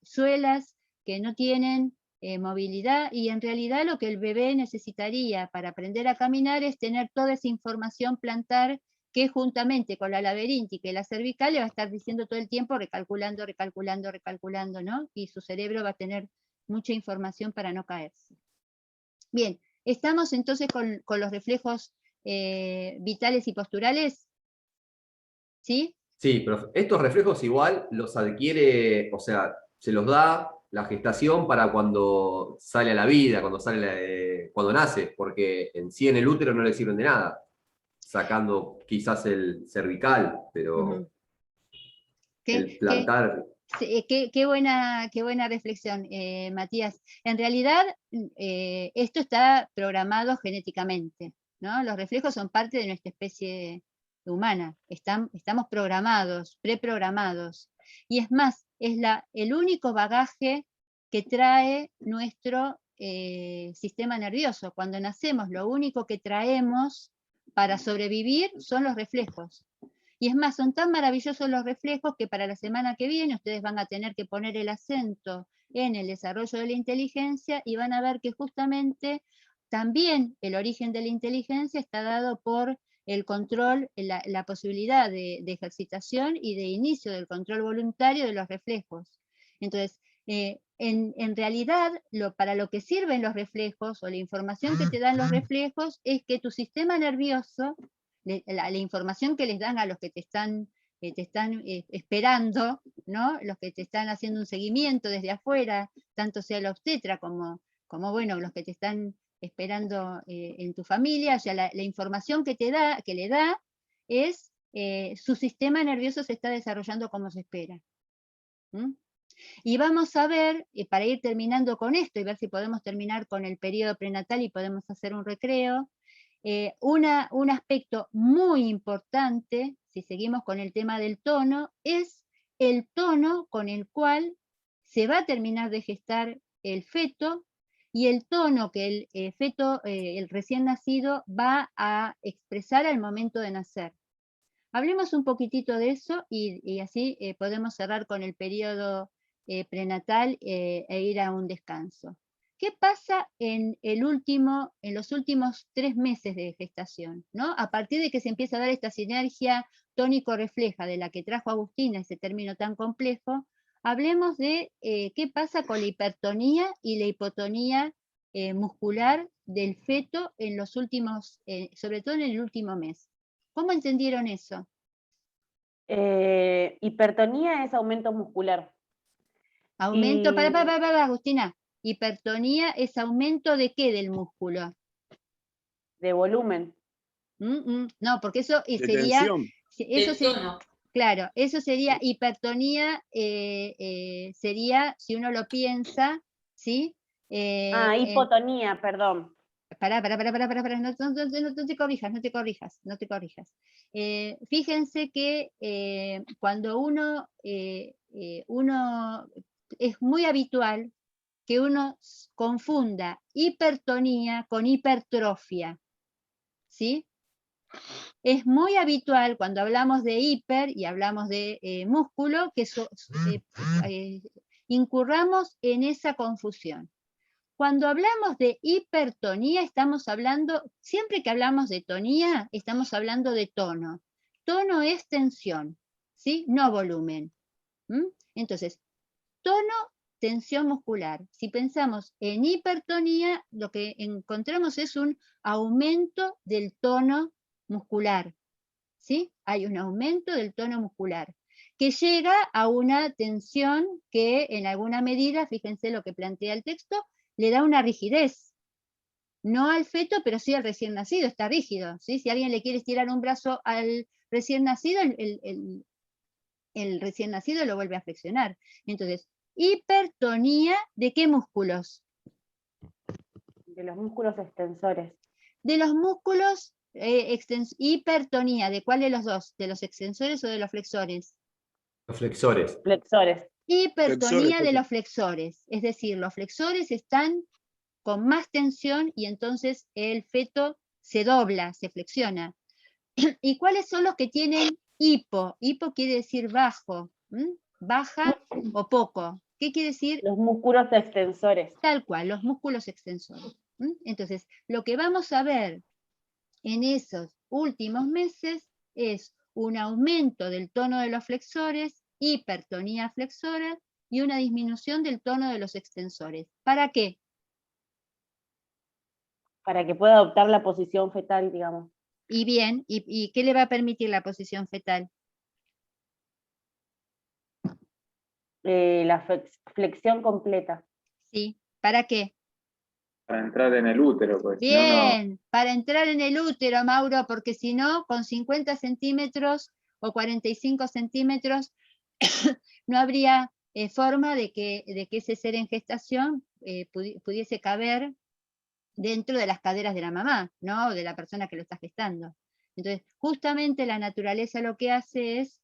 suelas que no tienen movilidad, y en realidad lo que el bebé necesitaría para aprender a caminar es tener toda esa información plantar que juntamente con la laberíntica y la cervical le va a estar diciendo todo el tiempo, recalculando, recalculando, recalculando, ¿no? Y su cerebro va a tener mucha información para no caerse. Bien, estamos entonces con los reflejos vitales y posturales, ¿sí? Sí, pero estos reflejos igual los adquiere, o sea, se los da la gestación para cuando sale a la vida, cuando nace, porque en sí en el útero no le sirven de nada, sacando quizás el cervical, pero el plantar... Qué buena reflexión, Matías. En realidad, esto está programado genéticamente, ¿no? Los reflejos son parte de nuestra especie humana, estamos programados, preprogramados. Y es más, es el único bagaje que trae nuestro sistema nervioso. Cuando nacemos, lo único que traemos para sobrevivir son los reflejos. Y es más, son tan maravillosos los reflejos que para la semana que viene ustedes van a tener que poner el acento en el desarrollo de la inteligencia y van a ver que justamente también el origen de la inteligencia está dado por el control, la posibilidad de ejercitación y de inicio del control voluntario de los reflejos. Entonces, en realidad, para lo que sirven los reflejos o la información que te dan los reflejos es que tu sistema nervioso, la información que les dan a los que te están esperando, ¿no? Los que te están haciendo un seguimiento desde afuera, tanto sea la obstetra como bueno, los que te están esperando en tu familia, o sea, la información que le da es su sistema nervioso se está desarrollando como se espera. Y vamos a ver, para ir terminando con esto y ver si podemos terminar con el periodo prenatal y podemos hacer un recreo, un aspecto muy importante, si seguimos con el tema del tono, es el tono con el cual se va a terminar de gestar el feto y el tono que el feto, el recién nacido, va a expresar al momento de nacer. Hablemos un poquitito de eso y así podemos cerrar con el periodo prenatal e ir a un descanso. ¿Qué pasa en los últimos 3 meses de gestación, ¿no? A partir de que se empieza a dar esta sinergia tónico-refleja de la que trajo Agustina, ese término tan complejo, hablemos de qué pasa con la hipertonía y la hipotonía muscular del feto en los últimos, sobre todo en el último mes. ¿Cómo entendieron eso? Hipertonía es aumento muscular. Aumento, para, Agustina. Hipertonía es aumento ¿de qué del músculo? De volumen. No, porque eso De sería... tensión. Claro, eso sería hipertonía, sería, si uno lo piensa, ¿sí? Hipotonía, perdón. Pará, no te corrijas. Fíjense que cuando uno es muy habitual que uno confunda hipertonía con hipertrofia, ¿sí? Es muy habitual cuando hablamos de hiper y hablamos de músculo que incurramos en esa confusión. Cuando hablamos de hipertonía, estamos hablando, siempre que hablamos de tonía, estamos hablando de tono. Tono es tensión, ¿sí? No volumen. Entonces, tono, tensión muscular. Si pensamos en hipertonía, lo que encontramos es un aumento del tono muscular, ¿sí? Hay un aumento del tono muscular que llega a una tensión que en alguna medida, fíjense lo que plantea el texto, le da una rigidez. No al feto, pero sí al recién nacido, está rígido, ¿sí? Si alguien le quiere estirar un brazo al recién nacido, el recién nacido lo vuelve a flexionar. Entonces, hipertonía, ¿de qué músculos? De los músculos extensores. De los músculos, hipertonía, ¿de cuál de los dos? ¿De los extensores o de los flexores? Los flexores. Flexores. Hipertonía de los flexores, es decir, los flexores están con más tensión y entonces el feto se dobla, se flexiona. ¿Y cuáles son los que tienen hipo? Hipo quiere decir bajo, baja o poco. ¿Qué quiere decir? Los músculos extensores. Tal cual, los músculos extensores. Entonces, lo que vamos a ver en esos últimos meses es un aumento del tono de los flexores, hipertonía flexora y una disminución del tono de los extensores. ¿Para qué? Para que pueda adoptar la posición fetal, digamos. Y bien, ¿y qué le va a permitir la posición fetal? La flexión completa. Sí, ¿para qué? Para entrar en el útero, pues. Bien, No. para entrar en el útero, Mauro, porque si no, con 50 centímetros o 45 centímetros, no habría forma de que ese ser en gestación pudiese caber dentro de las caderas de la mamá, ¿no? O de la persona que lo está gestando. Entonces, justamente la naturaleza lo que hace es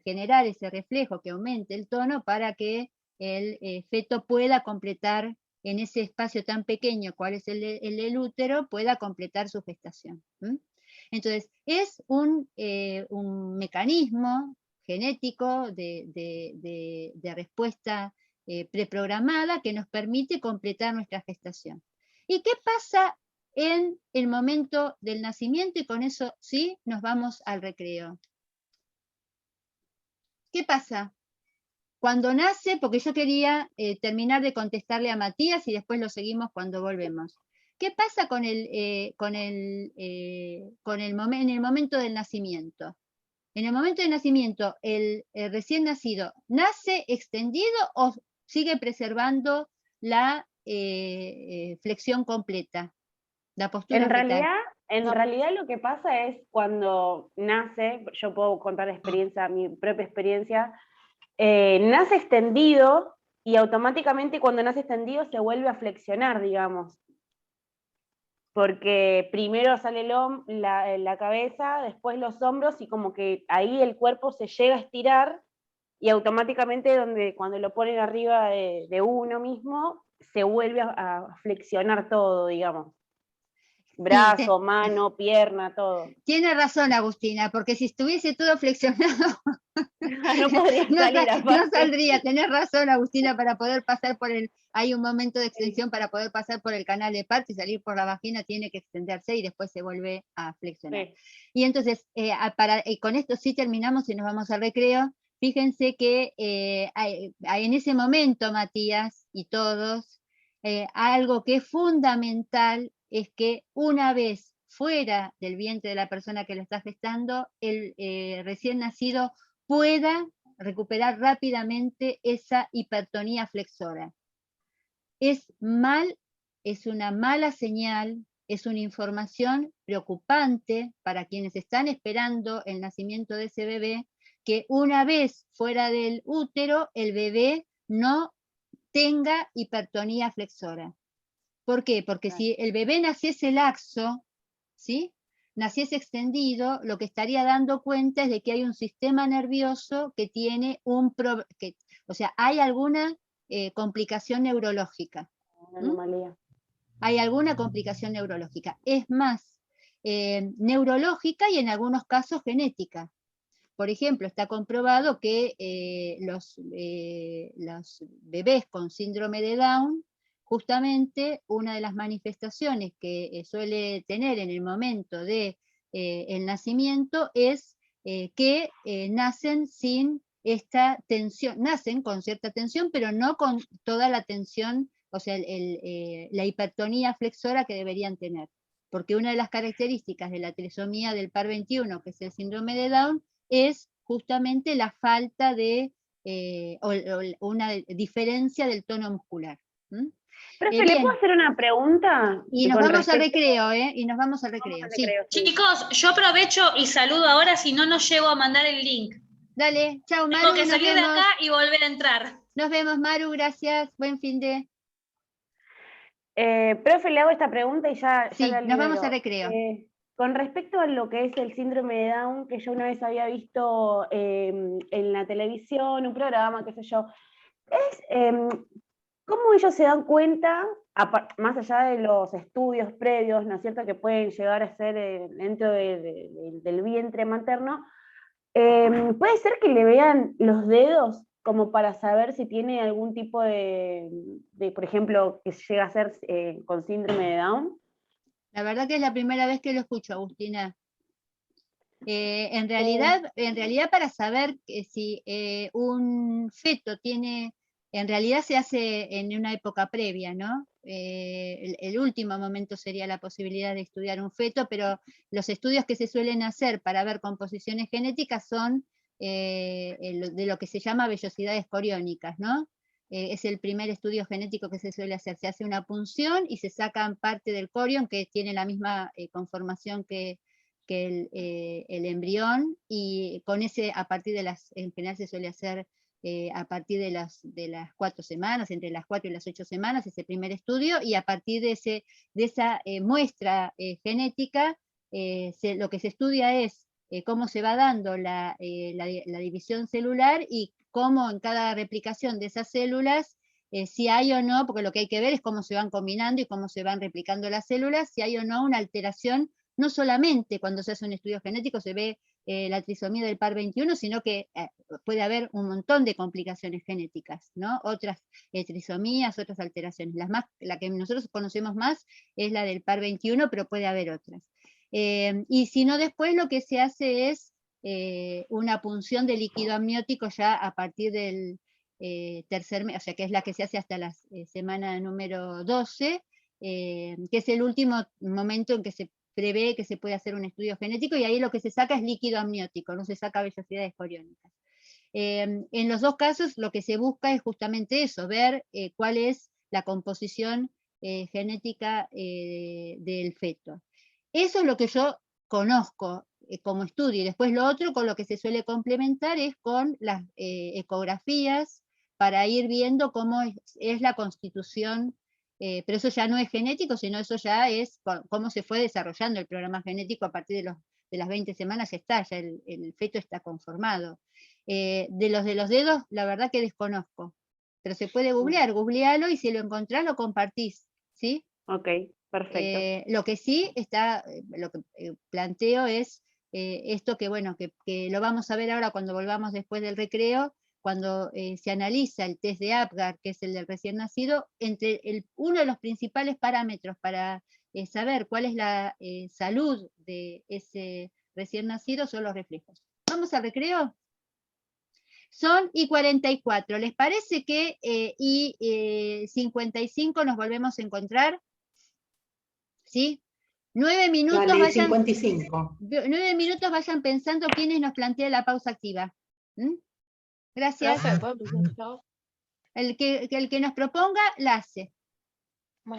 generar ese reflejo que aumente el tono para que el feto pueda completar en ese espacio tan pequeño, cual es el del útero, pueda completar su gestación. Entonces, es un mecanismo genético de respuesta preprogramada que nos permite completar nuestra gestación. ¿Y qué pasa en el momento del nacimiento? Y con eso sí, nos vamos al recreo. ¿Qué pasa? Cuando nace, porque yo quería terminar de contestarle a Matías y después lo seguimos cuando volvemos. ¿Qué pasa en el momento del nacimiento? En el momento del nacimiento, el recién nacido, ¿nace extendido o sigue preservando la flexión completa? La postura fetal. En realidad lo que pasa es cuando nace, yo puedo contar mi propia experiencia, nace extendido y automáticamente cuando nace extendido se vuelve a flexionar, digamos. Porque primero sale la cabeza, después los hombros y como que ahí el cuerpo se llega a estirar y automáticamente cuando lo ponen arriba de uno mismo se vuelve a flexionar todo, digamos. brazo, mano, pierna, todo. Tiene razón, Agustina, porque si estuviese todo flexionado, no podría salir no saldría. Tenés razón, Agustina, para poder pasar por hay un momento de extensión para poder pasar por el canal de parto y salir por la vagina, tiene que extenderse y después se vuelve a flexionar. Sí. Y entonces, con esto sí terminamos y nos vamos al recreo. Fíjense que en ese momento, Matías y todos, algo que es fundamental es que una vez fuera del vientre de la persona que lo está gestando, el recién nacido pueda recuperar rápidamente esa hipertonía flexora. Es una mala señal, es una información preocupante para quienes están esperando el nacimiento de ese bebé, que una vez fuera del útero, el bebé no tenga hipertonía flexora. ¿Por qué? Porque si el bebé naciese laxo, ¿sí? Naciese extendido, lo que estaría dando cuenta es de que hay un sistema nervioso que tiene o sea, hay alguna complicación neurológica. Anomalía. Hay alguna complicación neurológica. Es más, neurológica y en algunos casos genética. Por ejemplo, está comprobado que los bebés con síndrome de Down, justamente una de las manifestaciones que suele tener en el momento de el nacimiento es que nacen sin esta tensión, nacen con cierta tensión, pero no con toda la tensión, o sea, la hipertonía flexora que deberían tener. Porque una de las características de la trisomía del par 21, que es el síndrome de Down, es justamente la falta de una diferencia del tono muscular. Profe, ¿le puedo hacer una pregunta? Y nos vamos al recreo, Y nos vamos al recreo. Sí. Chicos, yo aprovecho y saludo ahora, si no, nos llego a mandar el link. Dale, chao, Maru. Tengo que salir de acá y volver a entrar. Nos vemos, Maru, gracias. Buen fin de... Profe, le hago esta pregunta y ya la nos vamos al recreo. Con respecto a lo que es el síndrome de Down, que yo una vez había visto en la televisión, un programa, qué sé yo, ¿cómo ellos se dan cuenta, más allá de los estudios previos, ¿no es cierto?, que pueden llegar a ser dentro del vientre materno, puede ser que le vean los dedos como para saber si tiene algún tipo de por ejemplo, que llega a ser con síndrome de Down? La verdad que es la primera vez que lo escucho, Agustina. En realidad, para saber que si un feto tiene, en realidad se hace en una época previa, ¿no? El último momento sería la posibilidad de estudiar un feto, pero los estudios que se suelen hacer para ver composiciones genéticas son de lo que se llama vellosidades coriónicas, ¿no? Es el primer estudio genético que se suele hacer. Se hace una punción y se sacan parte del corión, que tiene la misma conformación que el embrión, y con ese, a partir de en general se suele hacer a partir de las 4 semanas, entre las 4 y las 8 semanas, ese primer estudio, y a partir de esa muestra genética, lo que se estudia es cómo se va dando la división celular y cómo en cada replicación de esas células, si hay o no, porque lo que hay que ver es cómo se van combinando y cómo se van replicando las células, si hay o no una alteración, no solamente cuando se hace un estudio genético se ve la trisomía del par 21, sino que puede haber un montón de complicaciones genéticas, ¿no? Otras trisomías, otras alteraciones. La que nosotros conocemos más es la del par 21, pero puede haber otras. Y si no, después lo que se hace es una punción de líquido amniótico ya a partir del tercer mes, o sea que es la que se hace hasta la semana número 12, que es el último momento en que se prevé que se puede hacer un estudio genético, y ahí lo que se saca es líquido amniótico, no se saca vellosidades coriónicas. En los dos casos lo que se busca es justamente eso, ver cuál es la composición genética del feto. Eso es lo que yo conozco como estudio, y después lo otro con lo que se suele complementar es con las ecografías para ir viendo cómo es la constitución, pero eso ya no es genético, sino eso ya es cómo se fue desarrollando el programa genético a partir de las 20 semanas, ya el feto está conformado. De los dedos, la verdad que desconozco, pero se puede googlealo y si lo encontrás lo compartís, ¿sí? Ok. Perfecto. Lo que sí está, lo que planteo es esto que, bueno, que lo vamos a ver ahora cuando volvamos después del recreo, cuando se analiza el test de Apgar, que es el del recién nacido, uno de los principales parámetros para saber cuál es la salud de ese recién nacido son los reflejos. ¿Vamos al recreo? Son y 44. ¿Les parece que y 55 nos volvemos a encontrar? ¿Sí? 9 minutos, Dale, vayan, 55. 9 minutos vayan pensando quiénes nos plantea la pausa activa. ¿Mm? Gracias. Profe, ¿puedo empezar yo? El que nos proponga, la hace.